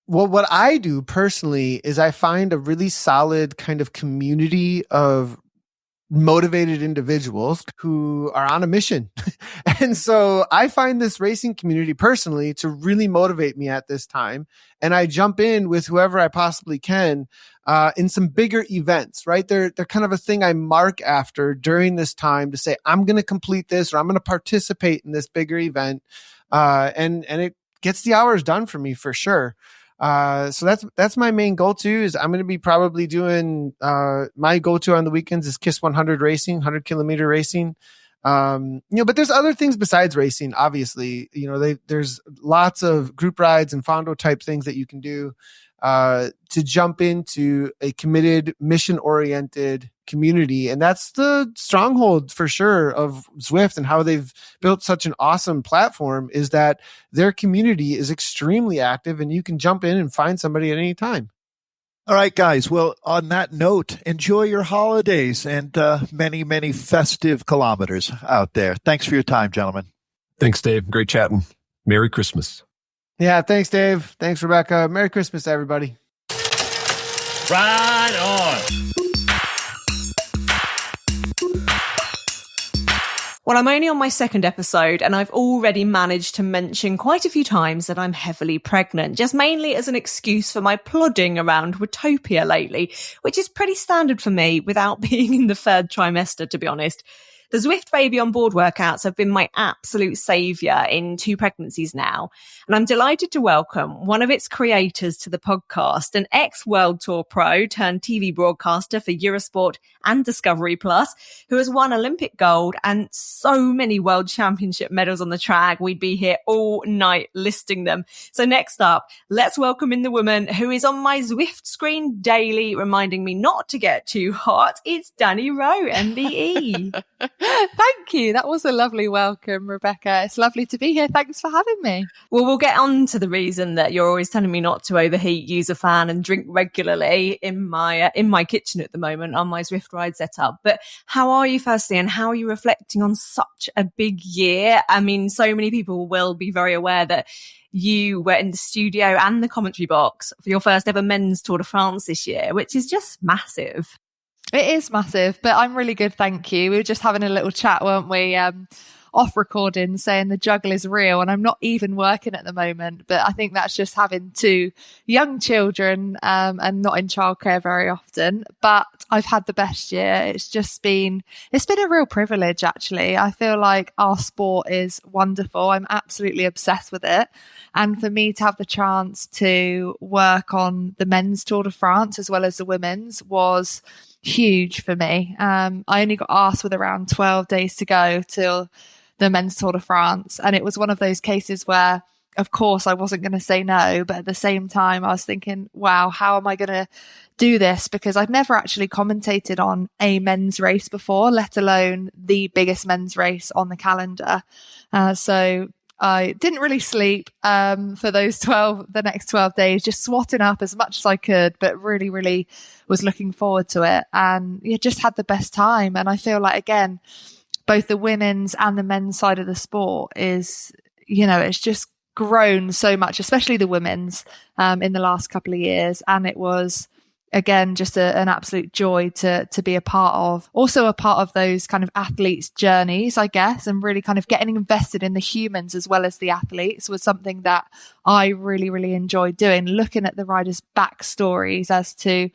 Well, what I do personally is I find a really solid kind of community of motivated individuals who are on a mission. And so I find this racing community personally to really motivate me at this time. And I jump in with whoever I possibly can in some bigger events, right? They're kind of a thing I mark after during this time to say, I'm going to complete this or I'm going to participate in this bigger event. And it gets the hours done for me for sure. So that's my main go-to is I'm going to be probably doing, my go-to on the weekends is KISS 100 racing, 100 kilometer racing. But there's other things besides racing, obviously, there's lots of group rides and Fondo type things that you can do, to jump into a committed, mission-oriented community. And that's the stronghold for sure of Zwift and how they've built such an awesome platform is that their community is extremely active and you can jump in and find somebody at any time. All right, guys. Well, on that note, enjoy your holidays and many, many festive kilometers out there. Thanks for your time, gentlemen. Thanks, Dave. Great chatting. Merry Christmas. Yeah, thanks, Dave. Thanks, Rebecca. Merry Christmas, everybody. Right on. Well, I'm only on my second episode and I've already managed to mention quite a few times that I'm heavily pregnant, just mainly as an excuse for my plodding around Watopia lately, which is pretty standard for me without being in the third trimester, to be honest. The Zwift Baby on Board workouts have been my absolute saviour in 2 pregnancies now. And I'm delighted to welcome one of its creators to the podcast, an ex-World Tour pro turned TV broadcaster for Eurosport and Discovery Plus, who has won Olympic gold and so many World Championship medals on the track. We'd be here all night listing them. So next up, let's welcome in the woman who is on my Zwift screen daily, reminding me not to get too hot. It's Dani Rowe MBE. Thank you. That was a lovely welcome, Rebecca. It's lovely to be here. Thanks for having me. Well, we'll get on to the reason that you're always telling me not to overheat, use a fan and drink regularly in my kitchen at the moment on my Zwift ride setup. But how are you firstly, and how are you reflecting on such a big year? I mean, so many people will be very aware that you were in the studio and the commentary box for your first ever men's Tour de France this year, which is just massive. It is massive, but I'm really good, thank you. We were just having a little chat, weren't we? Off recording, saying the juggle is real, and I'm not even working at the moment, but I think that's just having 2 young children and not in childcare very often. But I've had the best year. It's been a real privilege, actually. I feel like our sport is wonderful. I'm absolutely obsessed with it, and for me to have the chance to work on the men's Tour de France as well as the women's was huge for me. I only got asked with around 12 days to go till the men's Tour de France. And it was one of those cases where, of course, I wasn't going to say no. But at the same time, I was thinking, wow, how am I going to do this? Because I'd never actually commentated on a men's race before, let alone the biggest men's race on the calendar. So I didn't really sleep for the next 12 days, just swatting up as much as I could, but really, really was looking forward to it. And just had the best time. And I feel like, again, both the women's and the men's side of the sport is, it's just grown so much, especially the women's in the last couple of years. And it was, again, just an absolute joy to be a part of. Also a part of those kind of athletes' journeys, I guess, and really kind of getting invested in the humans as well as the athletes was something that I really, really enjoyed doing, looking at the riders' backstories as to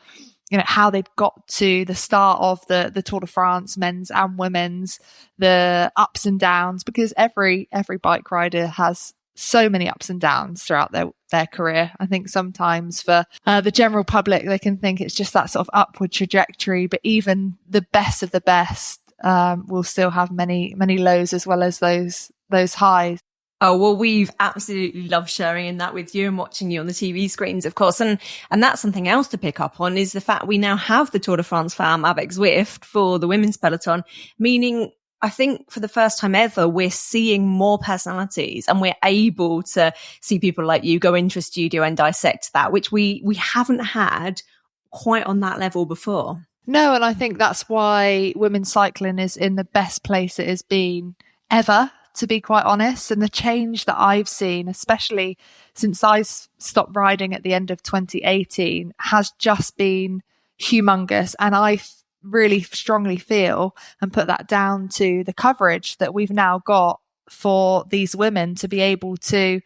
how they'd got to the start of the Tour de France, men's and women's, the ups and downs, because every bike rider has so many ups and downs throughout their career. I think sometimes for the general public, they can think it's just that sort of upward trajectory, but even the best of the best will still have many, many lows as well as those highs. Oh, well, we've absolutely loved sharing in that with you and watching you on the TV screens, of course. And that's something else to pick up on is the fact we now have the Tour de France fam avec Zwift for the women's peloton, meaning I think for the first time ever, we're seeing more personalities and we're able to see people like you go into a studio and dissect that, which we haven't had quite on that level before. No, and I think that's why women's cycling is in the best place it has been ever, to be quite honest. And the change that I've seen, especially since I stopped riding at the end of 2018, has just been humongous. And I really strongly feel and put that down to the coverage that we've now got for these women to be able to,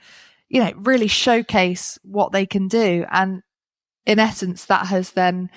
really showcase what they can do. And in essence, that has then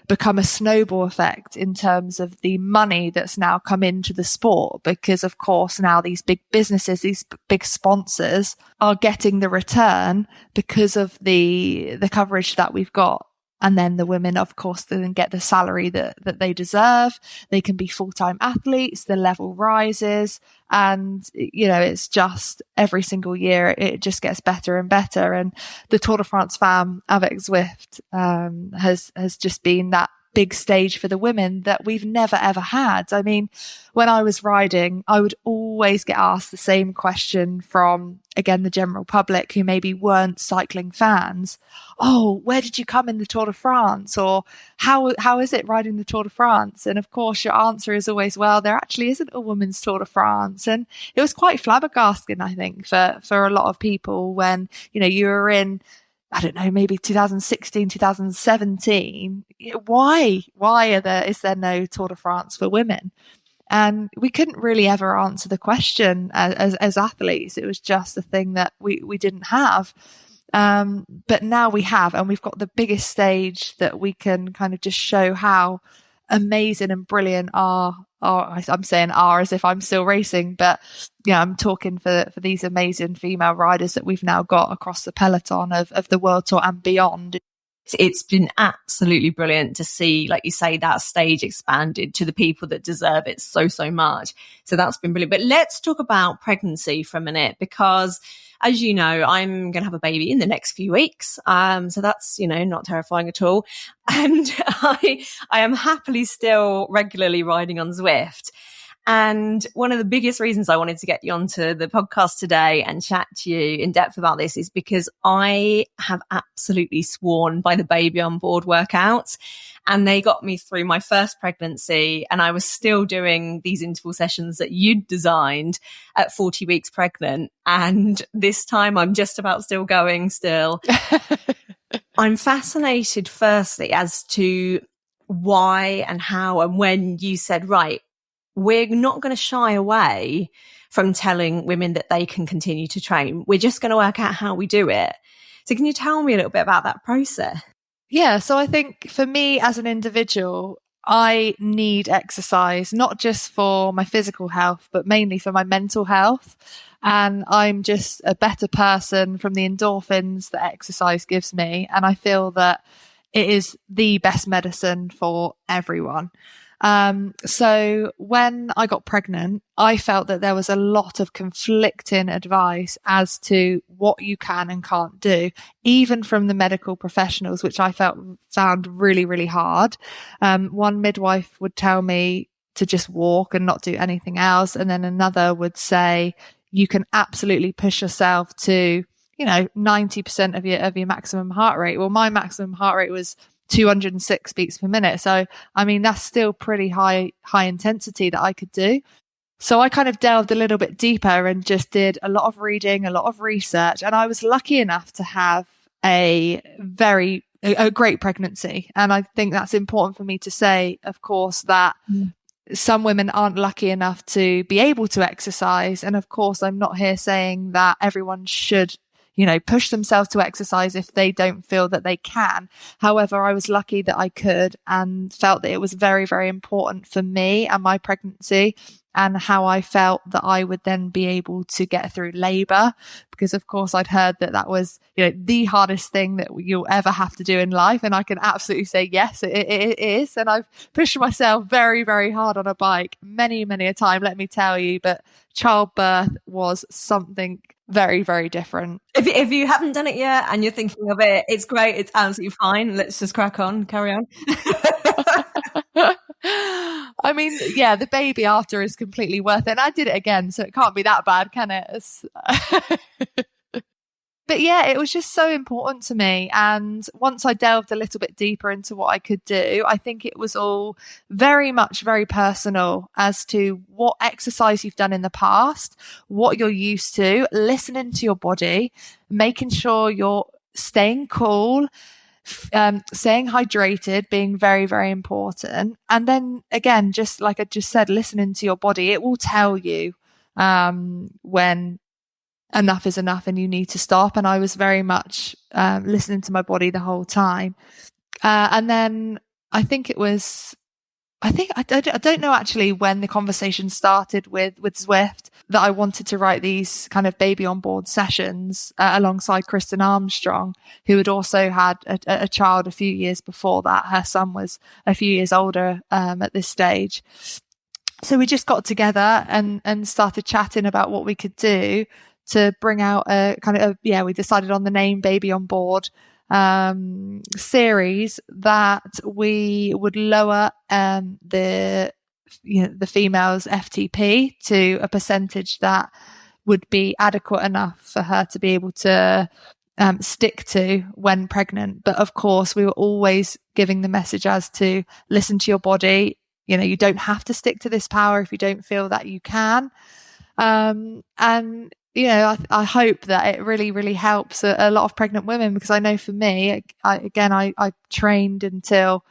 become a snowball effect in terms of the money that's now come into the sport, because of course now these big businesses, these big sponsors are getting the return because of the coverage that we've got. And then the women, of course, then get the salary that they deserve. They can be full-time athletes, the level rises. And, it's just every single year, it just gets better and better. And the Tour de France fam avec Zwift has just been that big stage for the women that we've never, ever had. I mean, when I was riding, I would always get asked the same question from, again, the general public who maybe weren't cycling fans. Oh, where did you come in the Tour de France? Or how is it riding the Tour de France? And of course, your answer is always, well, there actually isn't a women's Tour de France. And it was quite flabbergasting, I think, for a lot of people when, you were in, I don't know, maybe 2016, 2017. Why is there no Tour de France for women? And we couldn't really ever answer the question as athletes. It was just a thing that we didn't have. But now we have, and we've got the biggest stage that we can kind of just show how amazing and brilliant I'm saying are as if I'm still racing, but I'm talking for these amazing female riders that we've now got across the peloton of the World Tour and beyond. It's been absolutely brilliant to see, like you say, that stage expanded to the people that deserve it so much. So that's been brilliant. But let's talk about pregnancy for a minute, because as you know, I'm going to have a baby in the next few weeks. So that's, not terrifying at all. And I am happily still regularly riding on Zwift. And one of the biggest reasons I wanted to get you onto the podcast today and chat to you in depth about this is because I have absolutely sworn by the baby on board workouts, and they got me through my first pregnancy, and I was still doing these interval sessions that you'd designed at 40 weeks pregnant. And this time I'm just about still going still. I'm fascinated firstly as to why and how and when you said, right, we're not going to shy away from telling women that they can continue to train. We're just going to work out how we do it. So can you tell me a little bit about that process? Yeah, so I think for me as an individual, I need exercise, not just for my physical health, but mainly for my mental health. And I'm just a better person from the endorphins that exercise gives me. And I feel that it is the best medicine for everyone. So when I got pregnant, I felt that there was a lot of conflicting advice as to what you can and can't do, even from the medical professionals, which I found really, really hard. One midwife would tell me to just walk and not do anything else. And then another would say, you can absolutely push yourself to, 90% of your maximum heart rate. Well, my maximum heart rate was 206 beats per minute. So, I mean, that's still pretty high intensity that I could do. So I kind of delved a little bit deeper and just did a lot of reading, a lot of research. And I was lucky enough to have a great pregnancy. And I think that's important for me to say, of course, that some women aren't lucky enough to be able to exercise. And of course, I'm not here saying that everyone should push themselves to exercise if they don't feel that they can. However, I was lucky that I could and felt that it was very, very important for me and my pregnancy and how I felt that I would then be able to get through labor. Because of course I'd heard that was, the hardest thing that you'll ever have to do in life. And I can absolutely say, yes, it is. And I've pushed myself very, very hard on a bike many, many a time, let me tell you. But childbirth was something very, very different. If you haven't done it yet and you're thinking of it, it's great. It's absolutely fine. Let's just carry on. I mean, yeah, the baby after is completely worth it. And I did it again, so it can't be that bad, can it? But yeah, it was just so important to me. And once I delved a little bit deeper into what I could do, I think it was all very much very personal as to what exercise you've done in the past, what you're used to, listening to your body, making sure you're staying cool, staying hydrated, being very, very important. And then again, just like I just said, listening to your body, it will tell you when enough is enough and you need to stop. And I was very much listening to my body the whole time. And then I don't know actually when the conversation started with Zwift that I wanted to write these kind of baby on board sessions alongside Kristen Armstrong, who had also had a child a few years before that. Her son was a few years older at this stage. So we just got together and started chatting about what we could do to bring out we decided on the name Baby on Board series that we would lower the female's FTP to a percentage that would be adequate enough for her to be able to stick to when pregnant. But of course, we were always giving the message as to listen to your body. You don't have to stick to this power if you don't feel that you can. I hope that it really, really helps a lot of pregnant women, because I know for me, I trained until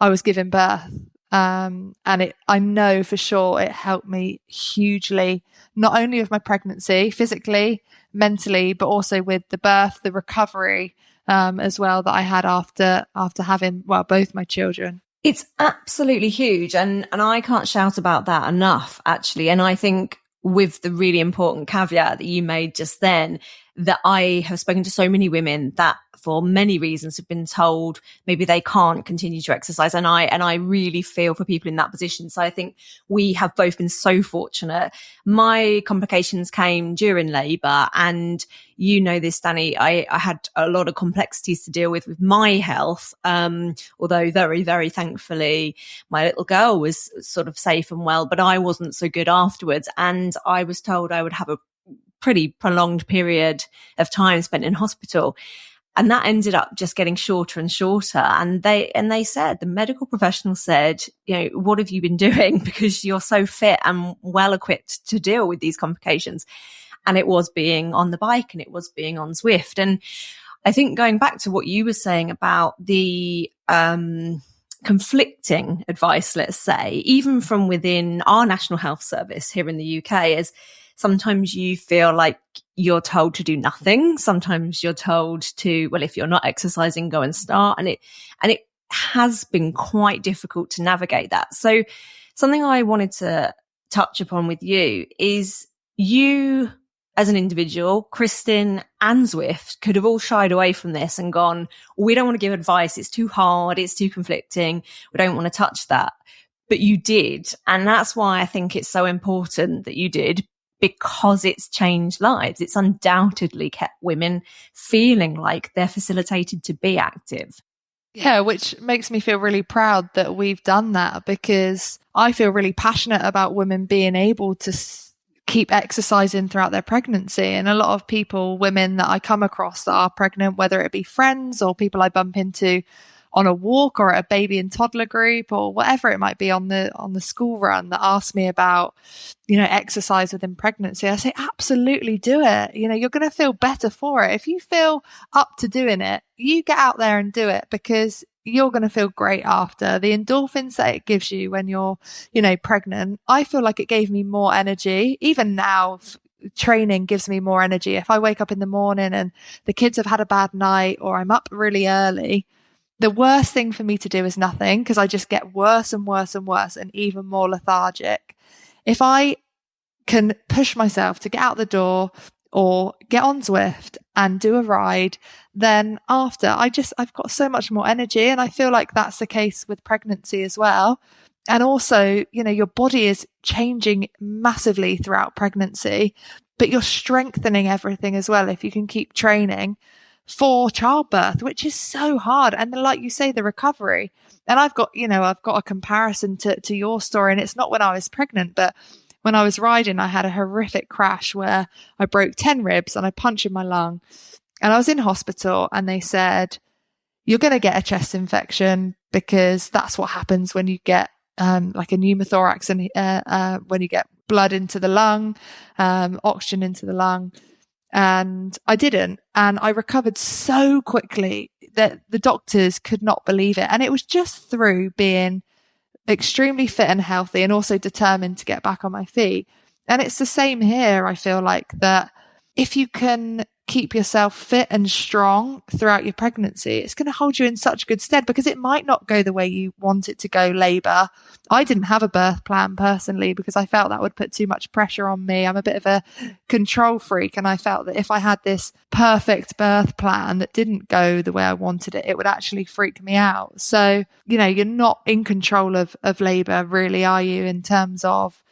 I was giving birth. I know for sure it helped me hugely, not only with my pregnancy, physically, mentally, but also with the birth, the recovery, as well, that I had after having, both my children. It's absolutely huge. And I can't shout about that enough, actually. And I think with the really important caveat that you made just then, that I have spoken to so many women that for many reasons have been told maybe they can't continue to exercise. And I really feel for people in that position. So I think we have both been so fortunate. My complications came during labour, and you know this, Dani, I had a lot of complexities to deal with my health. Although very, very thankfully, my little girl was sort of safe and well, but I wasn't so good afterwards. And I was told I would have a pretty prolonged period of time spent in hospital. And that ended up just getting shorter and shorter. And they said, the medical professional said, what have you been doing? Because you're so fit and well equipped to deal with these complications. And it was being on the bike, and it was being on Zwift. And I think going back to what you were saying about the conflicting advice, let's say, even from within our National Health Service here in the UK, is sometimes you feel like you're told to do nothing. Sometimes you're told to, well, if you're not exercising, go and start. And it has been quite difficult to navigate that. So something I wanted to touch upon with you is you as an individual, Kristen and Zwift could have all shied away from this and gone, we don't want to give advice. It's too hard. It's too conflicting. We don't want to touch that. But you did. And that's why I think it's so important that you did, because it's changed lives. It's undoubtedly kept women feeling like they're facilitated to be active. Yeah, which makes me feel really proud that we've done that, because I feel really passionate about women being able to keep exercising throughout their pregnancy. And a lot of people, women that I come across that are pregnant, whether it be friends or people I bump into on a walk or at a baby and toddler group or whatever it might be on the school run, that ask me about, exercise within pregnancy, I say, absolutely do it. You're going to feel better for it. If you feel up to doing it, you get out there and do it, because you're going to feel great after. The endorphins that it gives you when you're, pregnant, I feel like it gave me more energy. Even now, training gives me more energy. If I wake up in the morning and the kids have had a bad night, or I'm up really early, the worst thing for me to do is nothing, because I just get worse and worse and worse and even more lethargic. If I can push myself to get out the door or get on Zwift and do a ride, then after I've got so much more energy. And I feel like that's the case with pregnancy as well. And also, your body is changing massively throughout pregnancy, but you're strengthening everything as well if you can keep training for childbirth, which is so hard. And then, like you say, the recovery. And I've got a comparison to your story, and it's not when I was pregnant, but when I was riding, I had a horrific crash where I broke 10 ribs and I punctured my lung. And I was in hospital, and they said, you're going to get a chest infection, because that's what happens when you get like a pneumothorax, and when you get blood into the lung, oxygen into the lung. And I didn't. And I recovered so quickly that the doctors could not believe it. And it was just through being extremely fit and healthy, and also determined to get back on my feet. And it's the same here. I feel like that if you can keep yourself fit and strong throughout your pregnancy, it's going to hold you in such good stead, because it might not go the way you want it to go labor. I didn't have a birth plan personally, because I felt that would put too much pressure on me. I'm a bit of a control freak, and I felt that if I had this perfect birth plan that didn't go the way I wanted it, it would actually freak me out. So, you're not in control of labor, really, are you, in terms of,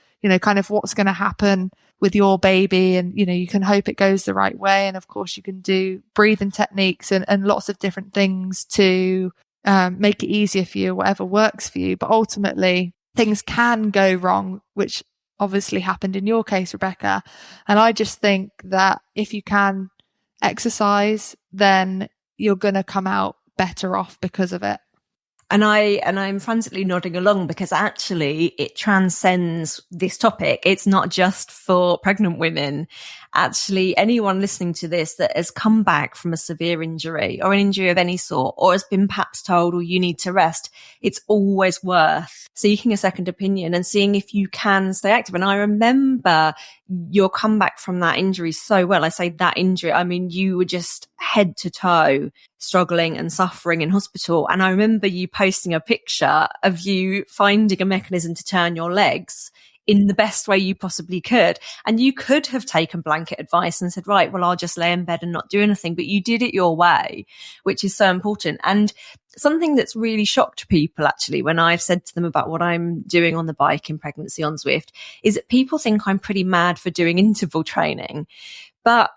kind of what's going to happen with your baby. And, you can hope it goes the right way. And of course you can do breathing techniques and lots of different things to make it easier for you, whatever works for you. But ultimately things can go wrong, which obviously happened in your case, Rebecca. And I just think that if you can exercise, then you're going to come out better off because of it. And I'm frantically nodding along, because actually it transcends this topic. It's not just for pregnant women. Actually, anyone listening to this that has come back from a severe injury or an injury of any sort, or has been perhaps told, you need to rest, it's always worth seeking a second opinion and seeing if you can stay active. And I remember your comeback from that injury so well. I say that injury, I mean, you were just head to toe struggling and suffering in hospital. And I remember you posting a picture of you finding a mechanism to turn your legs in the best way you possibly could. And you could have taken blanket advice and said, right, well, I'll just lay in bed and not do anything. But you did it your way, which is so important. And something that's really shocked people, actually, when I've said to them about what I'm doing on the bike in pregnancy on Zwift, is that people think I'm pretty mad for doing interval training. But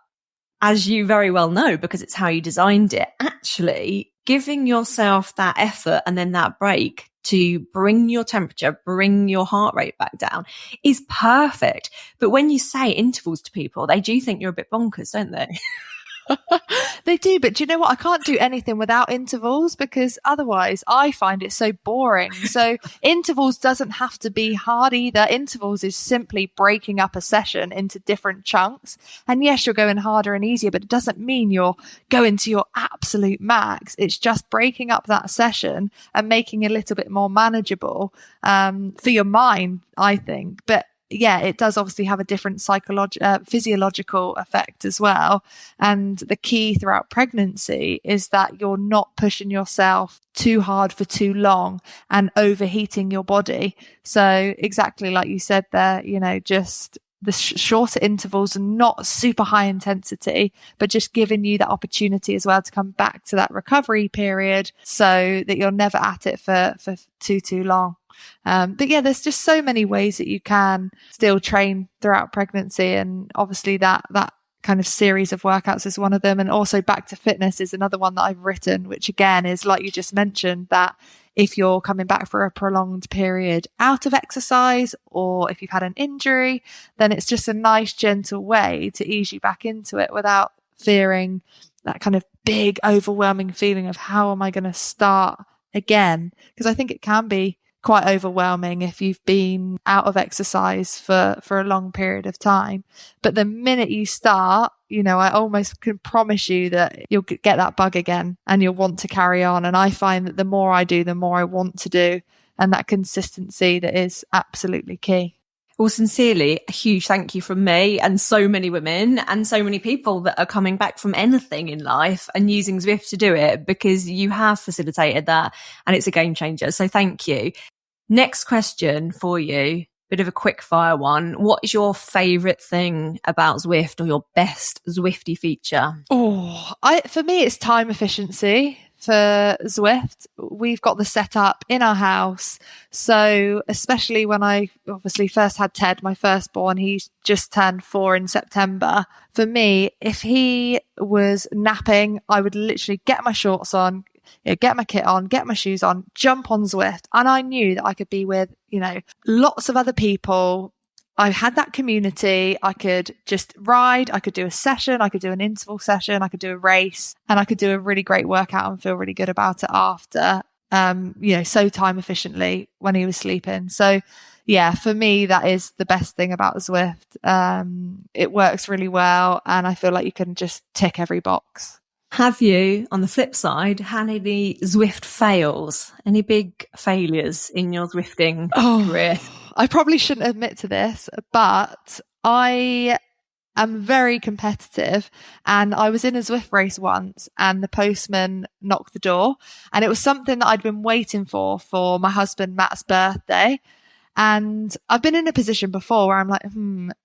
as you very well know, because it's how you designed it, actually giving yourself that effort and then that break to bring your temperature, bring your heart rate back down is perfect. But when you say intervals to people, they do think you're a bit bonkers, don't they? They do, but do you know what? I can't do anything without intervals because otherwise I find it so boring. So intervals doesn't have to be hard either. Intervals is simply breaking up a session into different chunks. And yes, you're going harder and easier, but it doesn't mean you're going to your absolute max. It's just breaking up that session and making it a little bit more manageable for your mind, I think. But yeah, it does obviously have a different physiological effect as well. And the key throughout pregnancy is that you're not pushing yourself too hard for too long and overheating your body. So exactly like you said there, you know, just the shorter intervals and not super high intensity, but just giving you that opportunity as well to come back to that recovery period so that you're never at it for too long. But yeah, there's just so many ways that you can still train throughout pregnancy. And obviously that kind of series of workouts is one of them. And also Back to Fitness is another one that I've written, which again is like you just mentioned, that if you're coming back for a prolonged period out of exercise or if you've had an injury, then it's just a nice gentle way to ease you back into it without fearing that kind of big overwhelming feeling of how am I going to start again? Because I think it can be quite overwhelming if you've been out of exercise for a long period of time. But the minute you start, you know, I almost can promise you that you'll get that bug again and you'll want to carry on. And I find that the more I do, the more I want to do. And that consistency that is absolutely key. Well, sincerely, a huge thank you from me and so many women and so many people that are coming back from anything in life and using Zwift to do it, because you have facilitated that and it's a game changer. So thank you. Next question for you, bit of a quick fire one. What is your favourite thing about Zwift or your best Zwifty feature? For me, it's time efficiency. For Zwift, we've got the setup in our house. So especially when I obviously first had Ted, my firstborn, he's just turned 4 in September. For me, if he was napping, I would literally get my shorts on, get my kit on, get my shoes on, jump on Zwift. And I knew that I could be with, you know, lots of other people. I had that community. I could just ride. I could do a session. I could do an interval session. I could do a race, and I could do a really great workout and feel really good about it after, you know, so time efficiently when he was sleeping. So yeah, for me, that is the best thing about Zwift. It works really well. And I feel like you can just tick every box. Have you, on the flip side, had any Zwift fails? Any big failures in your Zwifting career? I probably shouldn't admit to this, but I am very competitive, and I was in a Zwift race once and the postman knocked the door, and it was something that I'd been waiting for my husband Matt's birthday. And I've been in a position before where I'm like,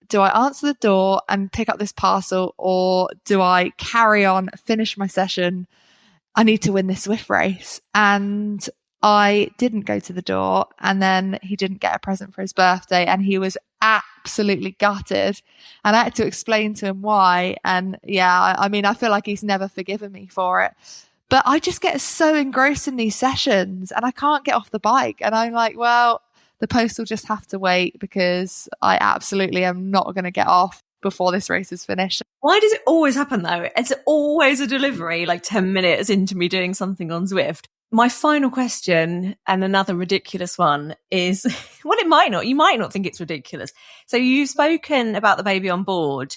do I answer the door and pick up this parcel, or do I carry on, finish my session? I need to win this Zwift race. And I didn't go to the door, and then he didn't get a present for his birthday, and he was absolutely gutted. And I had to explain to him why. And yeah, I mean, I feel like he's never forgiven me for it. But I just get so engrossed in these sessions and I can't get off the bike. And I'm like, well, the post will just have to wait because I absolutely am not going to get off before this race is finished. Why does it always happen though? It's always a delivery like 10 minutes into me doing something on Zwift. My final question, and another ridiculous one, is, well, you might not think it's ridiculous. So you've spoken about the baby on board,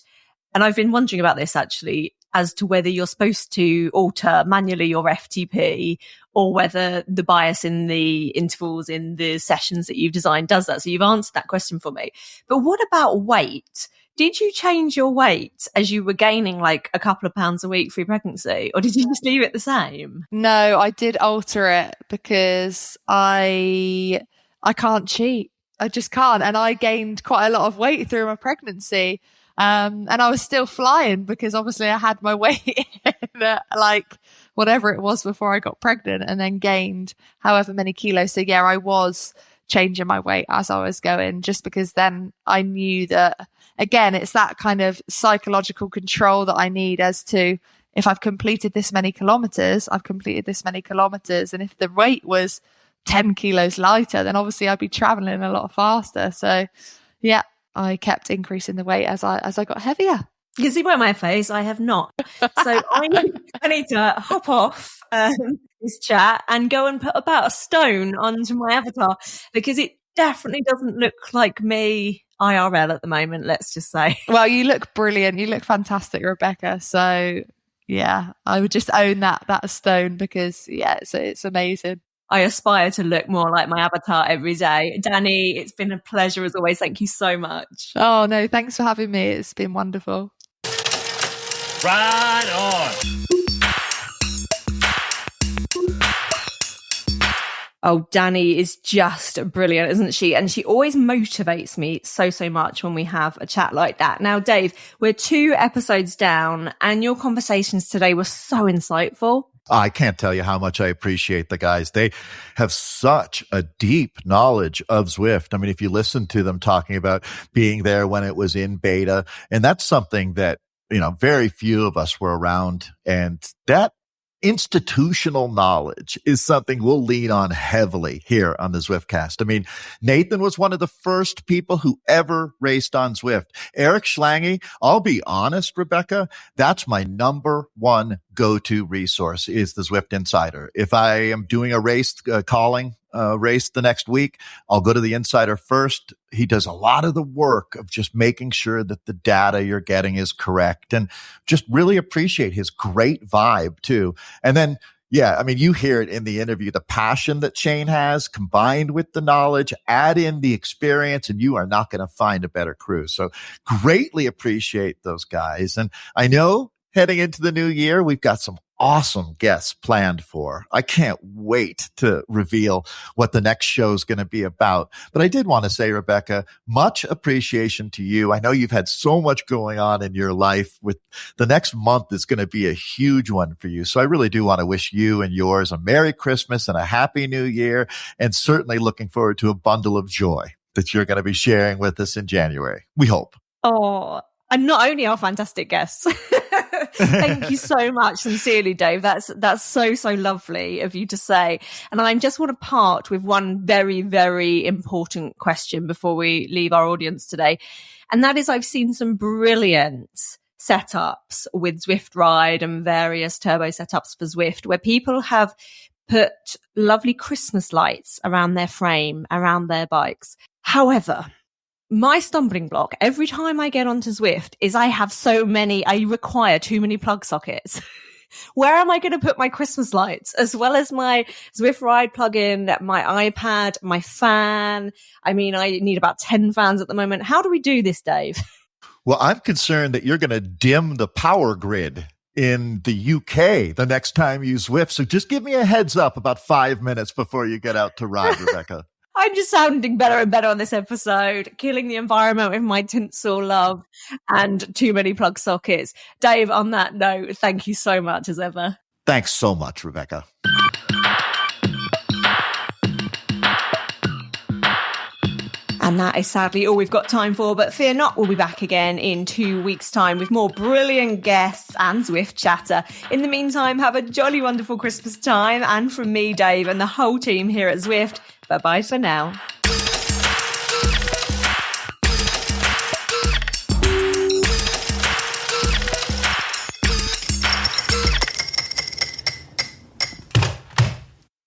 and I've been wondering about this actually, as to whether you're supposed to alter manually your FTP or whether the bias in the intervals in the sessions that you've designed does that. So you've answered that question for me. But what about weight? Did you change your weight as you were gaining like a couple of pounds a week through pregnancy, or did you just leave it the same? No, I did alter it because I can't cheat. I just can't. And I gained quite a lot of weight through my pregnancy. And I was still flying because obviously I had my weight in like whatever it was before I got pregnant, and then gained however many kilos. So yeah, I was changing my weight as I was going, just because then I knew that, again, it's that kind of psychological control that I need as to, if I've completed this many kilometers, I've completed this many kilometers. And if the weight was 10 kilos lighter, then obviously I'd be traveling a lot faster. So yeah, I kept increasing the weight as I got heavier. You see by my face, I have not. So I need to hop off this chat and go and put about a stone onto my avatar, because it definitely doesn't look like me IRL at the moment, let's just say. Well, you look brilliant. You look fantastic, Rebecca. So yeah, I would just own that stone, because yeah, it's amazing. I aspire to look more like my avatar every day. Dani, it's been a pleasure as always. Thank you so much. Oh no, thanks for having me. It's been wonderful. Right on. Oh, Dani is just brilliant, isn't she? And she always motivates me so much when we have a chat like that. Now, Dave, we're 2 episodes down and your conversations today were so insightful. I can't tell you how much I appreciate the guys. They have such a deep knowledge of Zwift. I mean, if you listen to them talking about being there when it was in beta, and that's something that, very few of us were around, and that institutional knowledge is something we'll lean on heavily here on the Zwiftcast. I mean, Nathan was one of the first people who ever raced on Zwift. Eric Schlange, I'll be honest, Rebecca, that's my number one go-to resource is the Zwift Insider. If I am doing a race, race the next week, I'll go to the Insider first. He does a lot of the work of just making sure that the data you're getting is correct, and just really appreciate his great vibe too. And then, yeah, I mean, you hear it in the interview, the passion that Shane has combined with the knowledge, add in the experience, and you are not going to find a better crew. So greatly appreciate those guys. And I know heading into the new year, we've got some awesome guests planned for. I can't wait to reveal what the next show is going to be about. But I did want to say, Rebecca, much appreciation to you. I know you've had so much going on in your life. With the next month is going to be a huge one for you. So I really do want to wish you and yours a Merry Christmas and a Happy New Year, and certainly looking forward to a bundle of joy that you're going to be sharing with us in January. We hope. Oh, and not only our fantastic guests. Thank you so much. Sincerely, Dave. That's so lovely of you to say. And I just want to part with one very, very important question before we leave our audience today. And that is, I've seen some brilliant setups with Zwift Ride and various turbo setups for Zwift where people have put lovely Christmas lights around their frame, around their bikes. However, my stumbling block every time I get onto Zwift is I require too many plug sockets. Where am I going to put my Christmas lights, as well as my Zwift Ride plugin, my iPad, my fan? I mean, I need about 10 fans at the moment. How do we do this, Dave? Well, I'm concerned that you're going to dim the power grid in the UK the next time you Zwift. So just give me a heads up about 5 minutes before you get out to ride, Rebecca. I'm just sounding better and better on this episode, killing the environment with my tinsel love and too many plug sockets. Dave, on that note, thank you so much as ever. Thanks so much, Rebecca. And that is sadly all we've got time for, but fear not, we'll be back again in 2 weeks' time with more brilliant guests and Zwift chatter. In the meantime, have a jolly wonderful Christmas time. And from me, Dave, and the whole team here at Zwift, bye-bye for now.